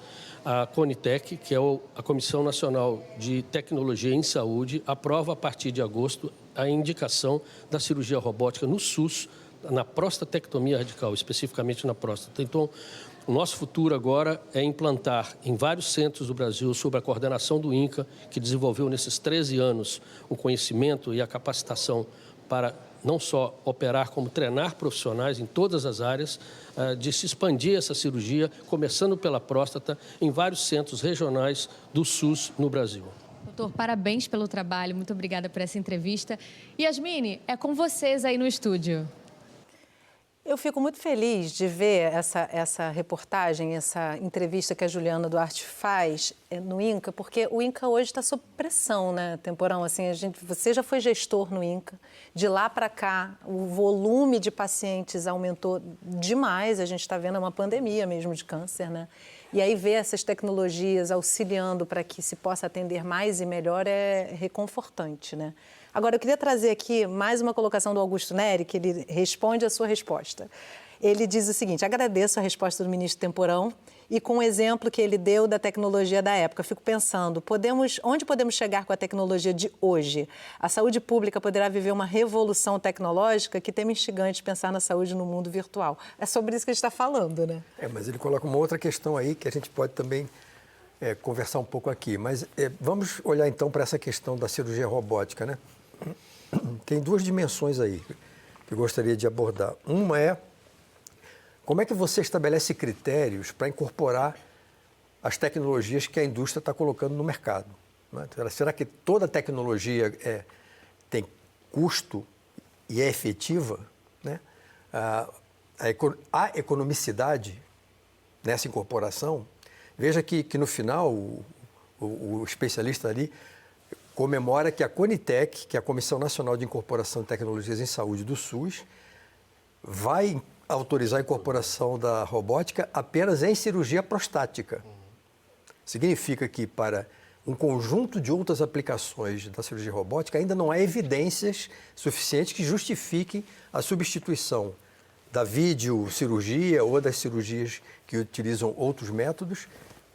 A Conitec, que é a Comissão Nacional de Tecnologia em Saúde, aprova a partir de agosto a indicação da cirurgia robótica no SUS, na prostatectomia radical, especificamente na próstata. Então, o nosso futuro agora é implantar em vários centros do Brasil, sob a coordenação do INCA, que desenvolveu nesses 13 anos o conhecimento e a capacitação para não só operar, como treinar profissionais em todas as áreas, de se expandir essa cirurgia, começando pela próstata, em vários centros regionais do SUS no Brasil. Doutor, parabéns pelo trabalho, muito obrigada por essa entrevista. Yasmine, é com vocês aí no estúdio. Eu fico muito feliz de ver essa reportagem, essa entrevista que a Juliana Duarte faz no INCA, porque o INCA hoje está sob pressão, né, Temporão? Assim, você já foi gestor no INCA, de lá para cá o volume de pacientes aumentou demais, a gente está vendo uma pandemia mesmo de câncer, né? E aí ver essas tecnologias auxiliando para que se possa atender mais e melhor é reconfortante, né? Agora, eu queria trazer aqui mais uma colocação do Augusto Neri, que ele responde a sua resposta. Ele diz o seguinte: agradeço a resposta do ministro Temporão e com o exemplo que ele deu da tecnologia da época. Fico pensando, onde podemos chegar com a tecnologia de hoje? A saúde pública poderá viver uma revolução tecnológica? Que tema instigante pensar na saúde no mundo virtual. É sobre isso que a gente está falando, né? Mas ele coloca uma outra questão aí que a gente pode também conversar um pouco aqui. Mas vamos olhar então para essa questão da cirurgia robótica, né? Tem duas dimensões aí que eu gostaria de abordar. Uma é como é que você estabelece critérios para incorporar as tecnologias que a indústria está colocando no mercado, né? Será que toda tecnologia tem custo e é efetiva, né? A economicidade nessa incorporação. Veja que no final o especialista ali comemora que a Conitec, que é a Comissão Nacional de Incorporação de Tecnologias em Saúde do SUS, vai autorizar a incorporação da robótica apenas em cirurgia prostática. Significa que para um conjunto de outras aplicações da cirurgia robótica ainda não há evidências suficientes que justifiquem a substituição da videocirurgia ou das cirurgias que utilizam outros métodos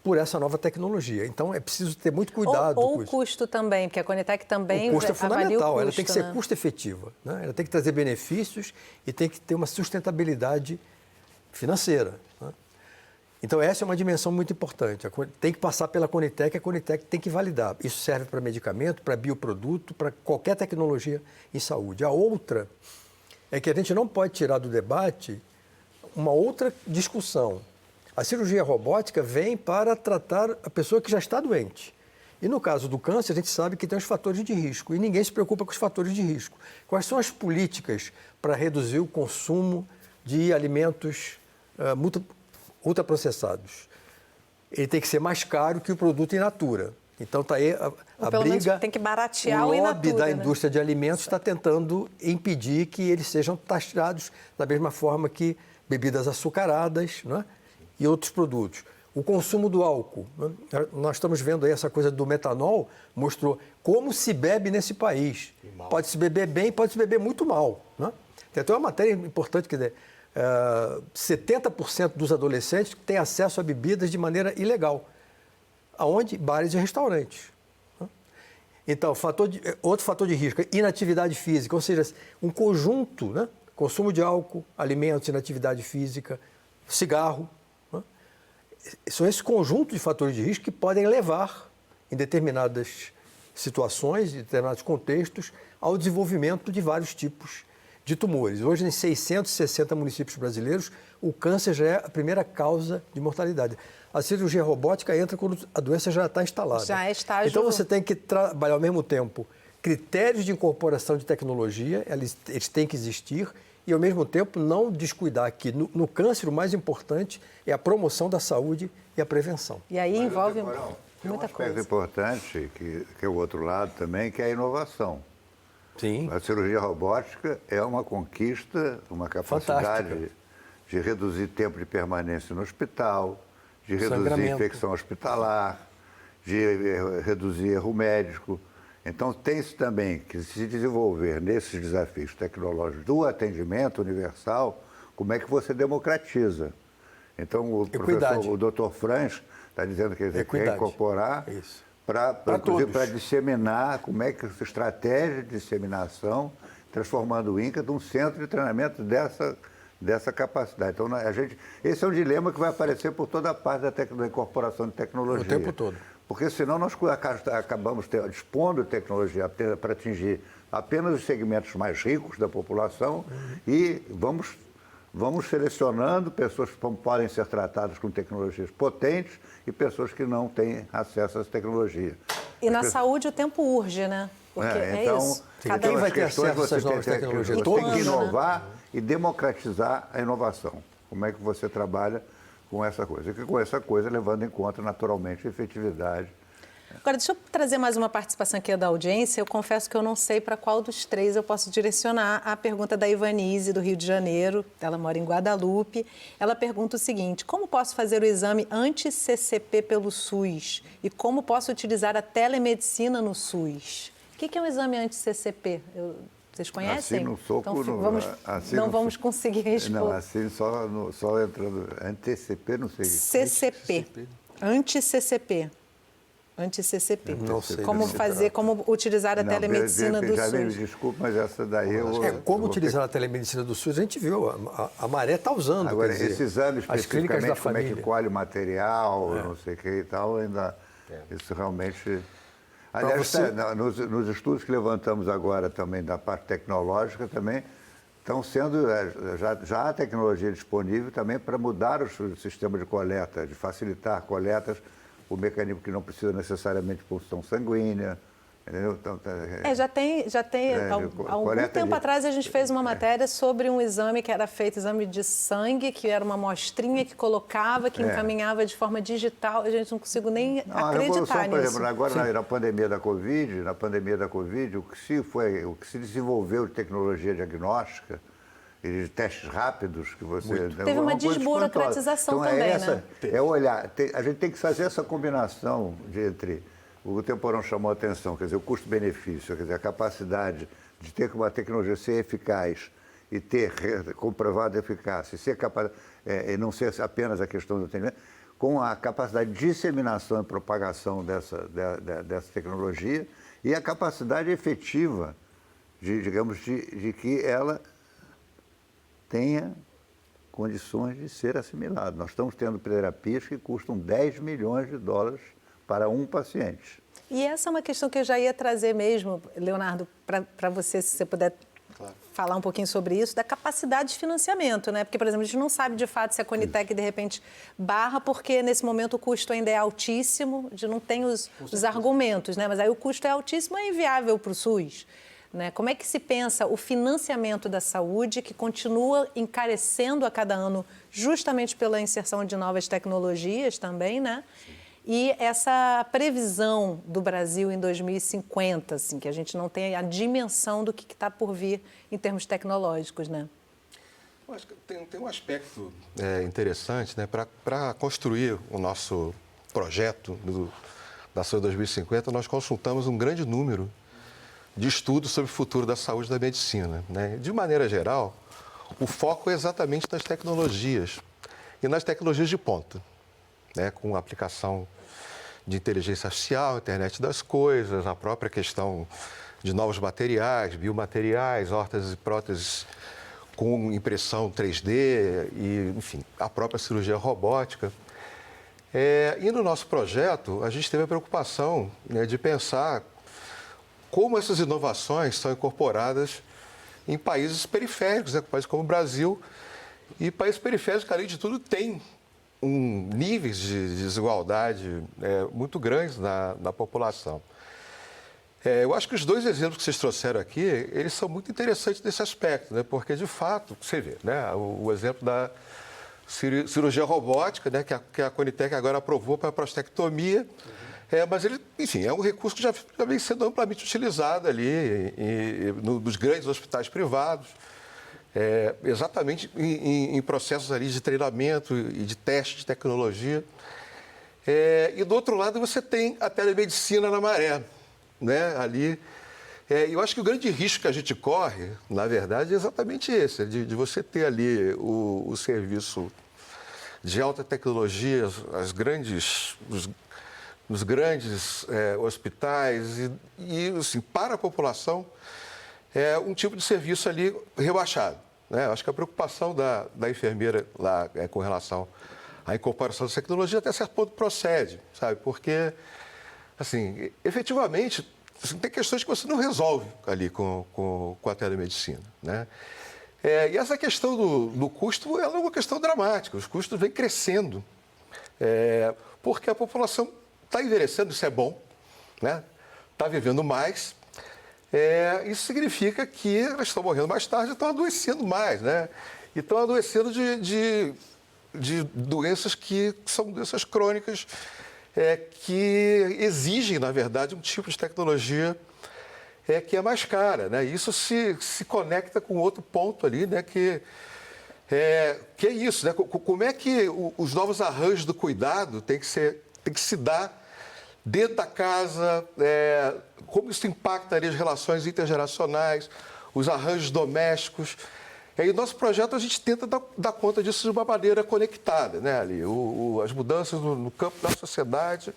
por essa nova tecnologia. Então, é preciso ter muito cuidado com isso. O custo também, porque a Conitec também avalia o custo. O custo é fundamental, ela tem que ser né? custo-efetiva, né? Ela tem que trazer benefícios e tem que ter uma sustentabilidade financeira, né? Então, essa é uma dimensão muito importante. Tem que passar pela Conitec, a Conitec tem que validar. Isso serve para medicamento, para bioproduto, para qualquer tecnologia em saúde. A outra é que a gente não pode tirar do debate uma outra discussão. A cirurgia robótica vem para tratar a pessoa que já está doente. E no caso do câncer, a gente sabe que tem os fatores de risco e ninguém se preocupa com os fatores de risco. Quais são as políticas para reduzir o consumo de alimentos ultraprocessados? Ele tem que ser mais caro que o produto in natura. Então está aí a briga. Tem que baratear o in natura. O lobby da indústria de alimentos está tentando impedir que eles sejam taxados da mesma forma que bebidas açucaradas, não é? E outros produtos. O consumo do álcool, né? Nós estamos vendo aí essa coisa do metanol, mostrou como se bebe nesse país. Pode se beber bem, pode se beber muito mal, né? Tem até uma matéria importante, quer dizer, 70% dos adolescentes têm acesso a bebidas de maneira ilegal. Aonde? Bares e restaurantes, né? Então, outro fator de risco é inatividade física, ou seja, um conjunto, né? Consumo de álcool, alimentos, inatividade física, cigarro. São esse conjunto de fatores de risco que podem levar, em determinadas situações, em determinados contextos, ao desenvolvimento de vários tipos de tumores. Hoje, em 660 municípios brasileiros, o câncer já é a primeira causa de mortalidade. A cirurgia robótica entra quando a doença já está instalada. Já é estágio. Então, você tem que trabalhar ao mesmo tempo critérios de incorporação de tecnologia, eles têm que existir, e, ao mesmo tempo, não descuidar que no câncer o mais importante é a promoção da saúde e a prevenção. E aí envolve muita coisa. Um aspecto importante, que é o outro lado também, que é a inovação. Sim. A cirurgia robótica é uma conquista, uma capacidade de reduzir tempo de permanência no hospital, de reduzir infecção hospitalar, de reduzir erro médico. Então, tem-se também que se desenvolver nesses desafios tecnológicos do atendimento universal, como é que você democratiza. Então, o professor, o Dr. Franz, está dizendo que ele quer incorporar para disseminar, como é que essa estratégia de disseminação, transformando o INCA num centro de treinamento dessa capacidade. Então, esse é um dilema que vai aparecer por toda a parte da incorporação de tecnologia. O tempo todo. Porque senão nós acabamos dispondo de tecnologia para atingir apenas os segmentos mais ricos da população e vamos selecionando pessoas que podem ser tratadas com tecnologias potentes e pessoas que não têm acesso a essa tecnologia. E na saúde o tempo urge, né? Porque então, isso. Quem vai ter acesso a essas novas tecnologias? Você tem que inovar e democratizar a inovação. Como é que você trabalha com essa coisa? E com essa coisa levando em conta naturalmente a efetividade. Agora, deixa eu trazer mais uma participação aqui da audiência. Eu confesso que eu não sei para qual dos três eu posso direcionar a pergunta da Ivanise, do Rio de Janeiro. Ela mora em Guadalupe. Ela pergunta o seguinte: como posso fazer o exame anti-CCP pelo SUS? E como posso utilizar a telemedicina no SUS? O que é um exame anti-CCP? Vocês conhecem? Assim no soco, então, vamos conseguir responder. Não, assim só entrando. Anti-CCP, não sei. CCP. Anti-CCP. Anti-CCP. Não sei. Como utilizar a telemedicina do SUS. Me desculpe, mas essa daí como utilizar a telemedicina do SUS, a gente viu, a Maré está usando. Agora, esse exame especificamente, da como é que colhe o material, não sei o que e tal, ainda isso realmente... Aliás, nos estudos que levantamos agora também da parte tecnológica também, estão sendo, já há tecnologia disponível também para mudar o sistema de coleta, de facilitar coletas, o mecanismo que não precisa necessariamente de punção sanguínea. Entendeu? Então, já tem algum tempo atrás a gente fez uma matéria sobre um exame que era feito, exame de sangue, que era uma amostrinha que colocava, que encaminhava de forma digital. A gente não consigo nem acreditar nisso. Por exemplo, agora na pandemia da Covid, o que se desenvolveu de tecnologia diagnóstica e de testes rápidos que você... Teve uma desburocratização também, né? É olhar, a gente tem que fazer essa combinação entre... O Temporão chamou a atenção, quer dizer, o custo-benefício, quer dizer, a capacidade de ter uma tecnologia ser eficaz e ter comprovado eficácia, e não ser apenas a questão do atendimento, com a capacidade de disseminação e propagação dessa tecnologia e a capacidade efetiva de que ela tenha condições de ser assimilada. Nós estamos tendo terapias que custam $10 milhões para um paciente. E essa é uma questão que eu já ia trazer mesmo, Leonardo, para você, se você puder falar um pouquinho sobre isso, da capacidade de financiamento, né? Porque, por exemplo, a gente não sabe de fato se a Conitec, de repente, barra, porque nesse momento o custo ainda é altíssimo, a gente não tem os argumentos, né? Mas aí o custo é altíssimo e é inviável para o SUS. Né? Como é que se pensa o financiamento da saúde, que continua encarecendo a cada ano, justamente pela inserção de novas tecnologias também, né? E essa previsão do Brasil em 2050, assim, que a gente não tem a dimensão do que está por vir em termos tecnológicos, né? Eu acho que tem um aspecto interessante, né? Para construir o nosso projeto da Saúde 2050, nós consultamos um grande número de estudos sobre o futuro da saúde e da medicina, né? De maneira geral, o foco é exatamente nas tecnologias e nas tecnologias de ponta, né? Com aplicação de inteligência artificial, internet das coisas, a própria questão de novos materiais, biomateriais, órteses e próteses com impressão 3D e, enfim, a própria cirurgia robótica. E no nosso projeto, a gente teve a preocupação, né, de pensar como essas inovações são incorporadas em países periféricos, né, países como o Brasil, e países periféricos, além de tudo, têm níveis de desigualdade muito grandes na população. Eu acho que os dois exemplos que vocês trouxeram aqui, eles são muito interessantes nesse aspecto, né? Porque, de fato, você vê, né? O exemplo da cirurgia robótica, né? Que a Conitec agora aprovou para a prostatectomia. Mas ele, enfim, é um recurso que já vem sendo amplamente utilizado ali nos grandes hospitais privados, exatamente em processos ali de treinamento e de teste de tecnologia. E do outro lado você tem a telemedicina na Maré, né? Ali. Eu acho que o grande risco que a gente corre, na verdade, é exatamente esse, de você ter ali o serviço de alta tecnologia, nos grandes hospitais e assim, para a população, um tipo de serviço ali rebaixado, né? Acho que a preocupação da enfermeira lá com relação à incorporação da tecnologia até certo ponto procede, sabe? Porque, assim, efetivamente, tem questões que você não resolve ali com a telemedicina, né? E essa questão do custo, ela é uma questão dramática. Os custos vêm crescendo, porque a população está envelhecendo, isso é bom, né? Está vivendo mais. Isso significa que elas estão morrendo mais tarde e estão adoecendo mais, né? E estão adoecendo de doenças que são doenças crônicas, que exigem, na verdade, um tipo de tecnologia que é mais cara, né? Isso se conecta com outro ponto ali, né? Que é isso, né? Como é que os novos arranjos do cuidado tem que se dar dentro da casa, como isso impacta ali as relações intergeracionais, os arranjos domésticos. E no nosso projeto a gente tenta dar conta disso de uma maneira conectada, né? Ali, as mudanças no campo da sociedade,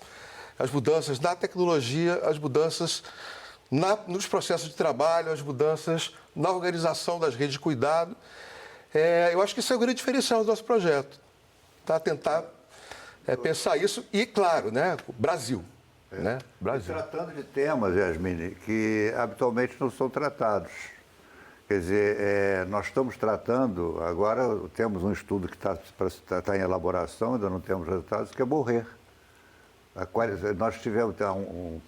as mudanças na tecnologia, as mudanças nos processos de trabalho, as mudanças na organização das redes de cuidado. Eu acho que isso é o grande diferencial do nosso projeto, tá? Tentar pensar isso e, claro, né? Brasil. Né? Brasil. Tratando de temas, Yasmine, que habitualmente não são tratados. Quer dizer, nós estamos tratando, agora temos um estudo que está em elaboração, ainda não temos resultados, que é morrer. Nós tivemos,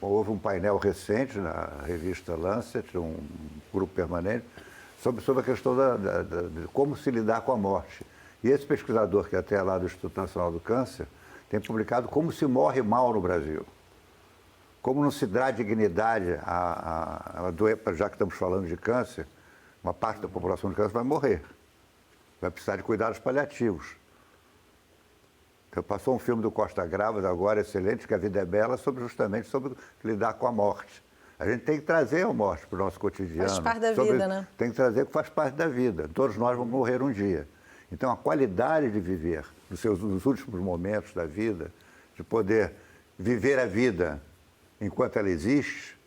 houve um painel recente na revista Lancet, um grupo permanente, sobre a questão de como se lidar com a morte. E esse pesquisador, que é até lá do Instituto Nacional do Câncer, tem publicado como se morre mal no Brasil. Como não se dá dignidade à doença, já que estamos falando de câncer, uma parte da população de câncer vai morrer. Vai precisar de cuidados paliativos. Então, passou um filme do Costa Gravas agora, excelente, que A Vida é Bela, justamente sobre lidar com a morte. A gente tem que trazer a morte para o nosso cotidiano. Faz parte da vida, né? Tem que trazer que faz parte da vida. Todos nós vamos morrer um dia. Então, a qualidade de viver, nos últimos momentos da vida, de poder viver a vida enquanto ela existe,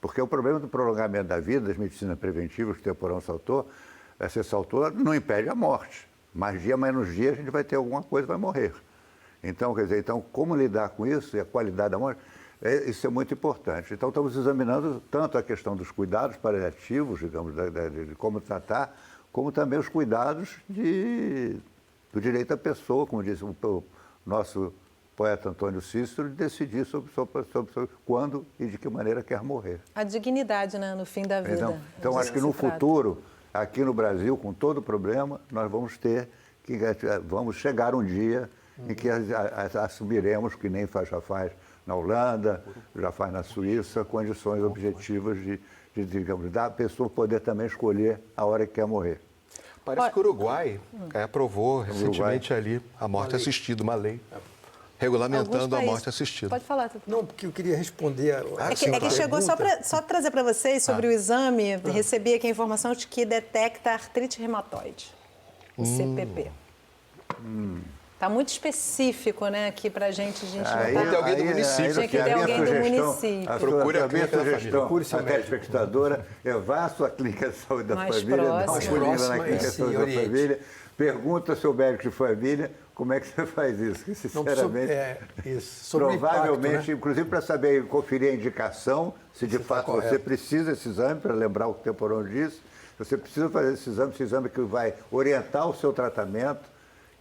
porque o problema do prolongamento da vida, das medicinas preventivas, que o Temporão saltou, você saltou, não impede a morte. Mais dia, menos dia, a gente vai ter alguma coisa, vai morrer. Então, quer dizer, como lidar com isso e a qualidade da morte, isso é muito importante. Então, estamos examinando tanto a questão dos cuidados paliativos, digamos, de como tratar, como também os cuidados do direito à pessoa, como disse o nosso poeta Antônio Cícero, de decidir sobre quando e de que maneira quer morrer. A dignidade, né, no fim da vida. Então acho que no futuro, aqui no Brasil, com todo o problema, nós vamos chegar um dia em que assumiremos, que nem já faz na Holanda, já faz na Suíça, condições objetivas digamos, da pessoa poder também escolher a hora que quer morrer. Parece que o Uruguai aprovou recentemente ali a morte assistida, uma lei regulamentando a morte assistida. Pode falar. Não, porque eu queria responder É que chegou só trazer para vocês sobre o exame, recebi aqui a informação de que detecta artrite reumatoide, o CPP. Está muito específico, né, aqui para a gente não tá... Tem alguém do município. Tinha que ter alguém do município. Procure a minha sugestão, a telespectadora, vá à sua clínica de saúde da família, dá uma escolhida na clínica de saúde da família, pergunta ao seu médico de família como é que você faz isso, que sinceramente, provavelmente, impacto, né? Inclusive para saber, conferir a indicação, se de fato você precisa desse exame, para lembrar o que o Temporão disse, você precisa fazer esse exame que vai orientar o seu tratamento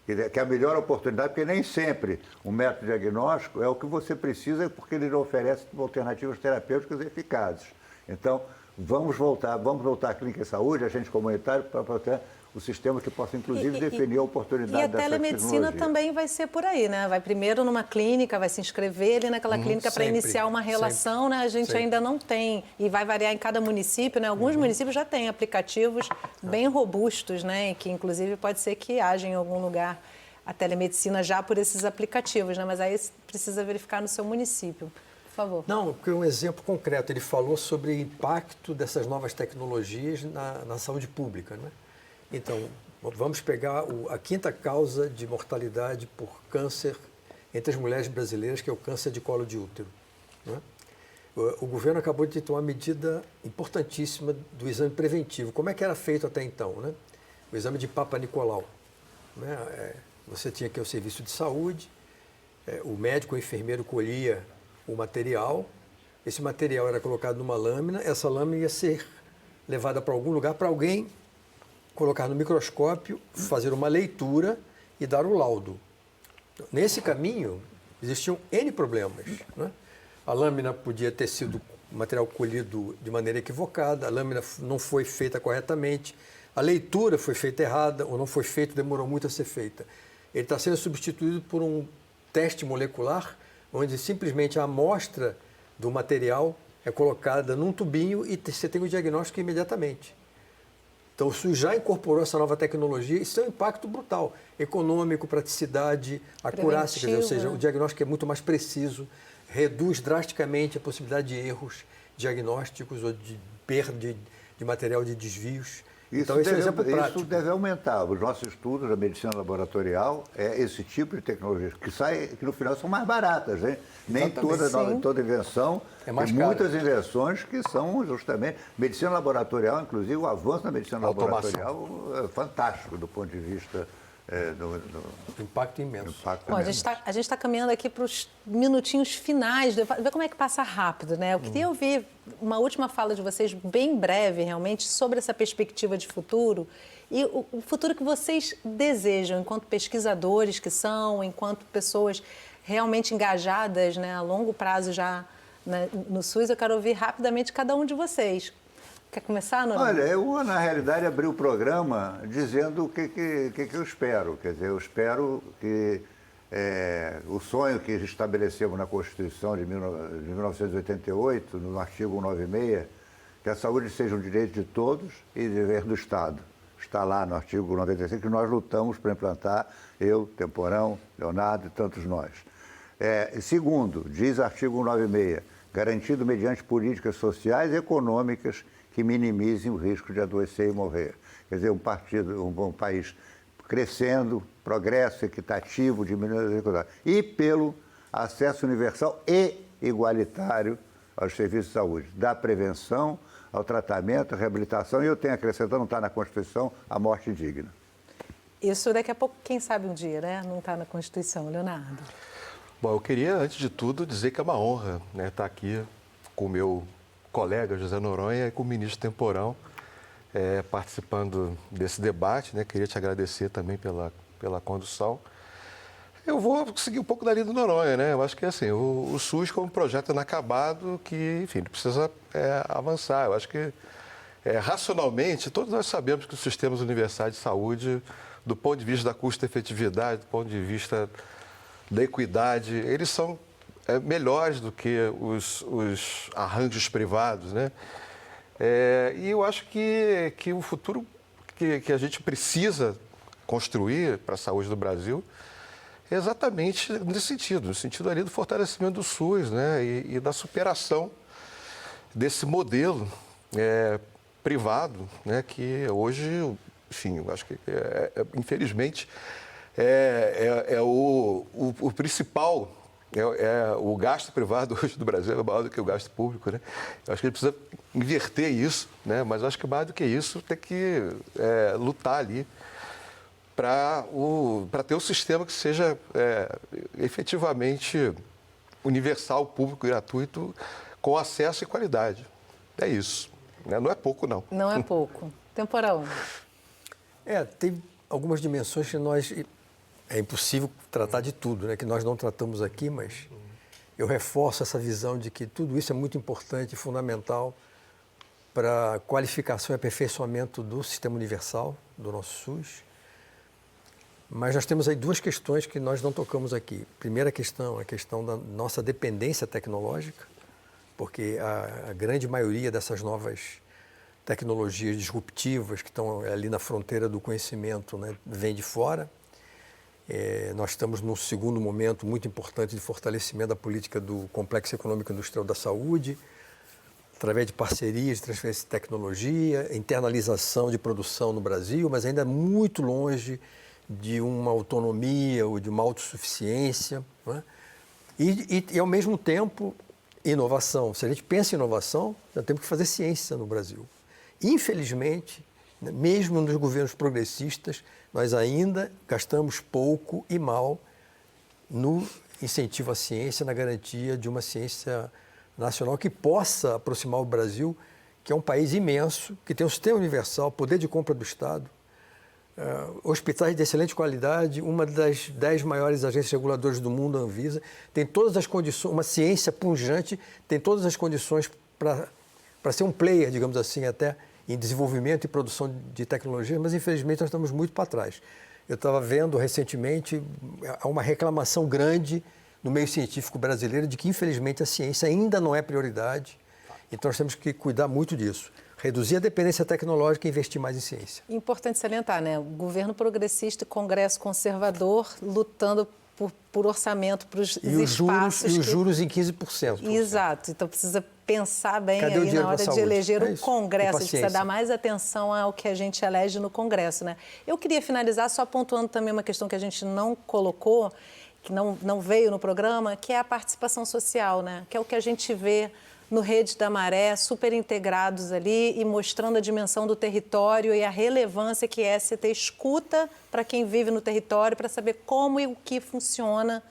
que é a melhor oportunidade, porque nem sempre o método diagnóstico é o que você precisa, porque ele não oferece alternativas terapêuticas eficazes. Então, vamos voltar à clínica de saúde, agente comunitário, para ter o sistema que possa, inclusive, definir a oportunidade dessa tecnologia. E a telemedicina também vai ser por aí, né? Vai primeiro numa clínica, vai se inscrever ali naquela clínica para iniciar uma relação, né? A gente ainda não tem, e vai variar em cada município, né? Alguns municípios já têm aplicativos bem robustos, né? E que, inclusive, pode ser que haja em algum lugar a telemedicina já por esses aplicativos, né? Mas aí precisa verificar no seu município. Por favor. Não, porque um exemplo concreto, ele falou sobre o impacto dessas novas tecnologias na saúde pública, né? Então, vamos pegar a quinta causa de mortalidade por câncer entre as mulheres brasileiras, que é o câncer de colo de útero, né? O governo acabou de ter uma medida importantíssima do exame preventivo. Como é que era feito até então, né? O exame de Papa Nicolau, né? Você tinha que ir ao serviço de saúde, o médico ou enfermeiro colhia o material, esse material era colocado numa lâmina, essa lâmina ia ser levada para algum lugar para alguém colocar no microscópio, fazer uma leitura e dar o laudo. Nesse caminho, existiam N problemas, né? A lâmina podia ter sido material colhido de maneira equivocada, a lâmina não foi feita corretamente, a leitura foi feita errada ou não foi feita, demorou muito a ser feita. Ele está sendo substituído por um teste molecular, onde simplesmente a amostra do material é colocada num tubinho e você tem o diagnóstico imediatamente. Então, o SUS já incorporou essa nova tecnologia, isso é um impacto brutal, econômico, praticidade, acurácia, quer dizer, ou seja, o diagnóstico é muito mais preciso, reduz drasticamente a possibilidade de erros diagnósticos ou de perda de material de desvios. Então, esse é um exemplo prático. Isso deve aumentar. Os nossos estudos da medicina laboratorial é esse tipo de tecnologia que no final são mais baratas, hein? Nem toda invenção, tem muitas invenções que são justamente... Medicina laboratorial, inclusive, o avanço da medicina laboratorial é fantástico do ponto de vista... impacto imenso. Bom, a gente está caminhando aqui para os minutinhos finais, ver como é que passa rápido, né? Eu queria ouvir uma última fala de vocês, bem breve, realmente, sobre essa perspectiva de futuro e o futuro que vocês desejam, enquanto pesquisadores que são, enquanto pessoas realmente engajadas, né, a longo prazo já no SUS. Eu quero ouvir rapidamente cada um de vocês. Quer começar, Noronha? Olha, eu, na realidade, abri o programa dizendo o que eu espero. Quer dizer, eu espero que o sonho que estabelecemos na Constituição de 1988, no artigo 196, que a saúde seja um direito de todos e dever do Estado. Está lá no artigo 95 que nós lutamos para implantar, eu, Temporão, Leonardo e tantos nós. Segundo, diz o artigo 196, garantido mediante políticas sociais e econômicas que minimizem o risco de adoecer e morrer. Quer dizer, um país crescendo, progresso equitativo, diminuindo a desigualdade. E pelo acesso universal e igualitário aos serviços de saúde, da prevenção ao tratamento, à reabilitação, e eu tenho acrescentado, não está na Constituição, a morte digna. Isso daqui a pouco, quem sabe um dia, né? Não está na Constituição, Leonardo. Bom, eu queria, antes de tudo, dizer que é uma honra, né, estar aqui com o meu colega José Noronha e com o ministro Temporão, participando desse debate, né? Queria te agradecer também pela condução. Eu vou seguir um pouco da linha do Noronha, né? Eu acho que assim, o SUS como um projeto inacabado que, enfim, precisa avançar. Eu acho que, racionalmente, todos nós sabemos que os sistemas universais de saúde, do ponto de vista da custo-efetividade, do ponto de vista da equidade, eles são melhores do que os arranjos privados, né? E eu acho que o futuro que a gente precisa construir para a saúde do Brasil é exatamente nesse sentido, no sentido ali do fortalecimento do SUS, né? E da superação desse modelo privado, né? Que hoje, enfim, eu acho que, infelizmente, o principal... o gasto privado hoje do Brasil é maior do que o gasto público, né? Eu acho que a gente precisa inverter isso, né? Mas eu acho que mais do que isso tem que lutar ali para ter um sistema que seja efetivamente universal, público, gratuito, com acesso e qualidade. É isso, né? Não é pouco, não. Não é pouco. Temporão. Tem algumas dimensões que nós é impossível tratar de tudo, né? Que nós não tratamos aqui, mas eu reforço essa visão de que tudo isso é muito importante e fundamental para a qualificação e aperfeiçoamento do Sistema Universal, do nosso SUS. Mas nós temos aí duas questões que nós não tocamos aqui. Primeira questão, a questão da nossa dependência tecnológica, porque a grande maioria dessas novas tecnologias disruptivas que estão ali na fronteira do conhecimento, né, vem de fora. Nós estamos num segundo momento muito importante de fortalecimento da política do Complexo Econômico Industrial da Saúde, através de parcerias de transferência de tecnologia, internalização de produção no Brasil, mas ainda muito longe de uma autonomia ou de uma autossuficiência, né? E, ao mesmo tempo, inovação. Se a gente pensa em inovação, nós temos que fazer ciência no Brasil. Infelizmente, né, mesmo nos governos progressistas, nós ainda gastamos pouco e mal no incentivo à ciência, na garantia de uma ciência nacional que possa aproximar o Brasil, que é um país imenso, que tem um sistema universal, poder de compra do Estado, hospitais de excelente qualidade, uma das 10 maiores agências reguladoras do mundo, a Anvisa, tem todas as condições, uma ciência pungente, tem todas as condições para ser um player, digamos assim, até em desenvolvimento e produção de tecnologia, mas infelizmente nós estamos muito para trás. Eu estava vendo recentemente uma reclamação grande no meio científico brasileiro de que infelizmente a ciência ainda não é prioridade, então nós temos que cuidar muito disso. Reduzir a dependência tecnológica e investir mais em ciência. Importante salientar, né? O governo progressista e Congresso conservador lutando por orçamento para os espaços. E os juros em 15%. Exato. Então precisa pensar bem Cadê aí na hora de eleger o Congresso. A gente precisa dar mais atenção ao que a gente elege no Congresso, né? Eu queria finalizar só pontuando também uma questão que a gente não colocou, que não veio no programa, que é a participação social, né? Que é o que a gente vê no Rede da Maré, super integrados ali e mostrando a dimensão do território e a relevância que é se ter escuta para quem vive no território, para saber como e o que funciona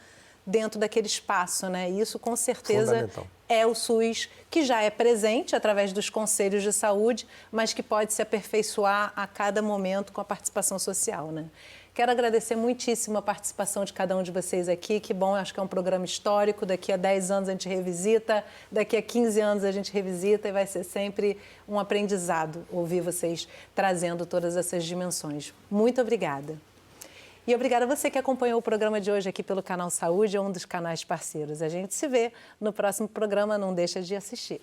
dentro daquele espaço, né? E isso, com certeza, é o SUS, que já é presente através dos conselhos de saúde, mas que pode se aperfeiçoar a cada momento com a participação social, né? Quero agradecer muitíssimo a participação de cada um de vocês aqui. Que bom, acho que é um programa histórico. Daqui a 10 anos a gente revisita, daqui a 15 anos a gente revisita e vai ser sempre um aprendizado ouvir vocês trazendo todas essas dimensões. Muito obrigada. E obrigada a você que acompanhou o programa de hoje aqui pelo Canal Saúde, um dos canais parceiros. A gente se vê no próximo programa, não deixa de assistir.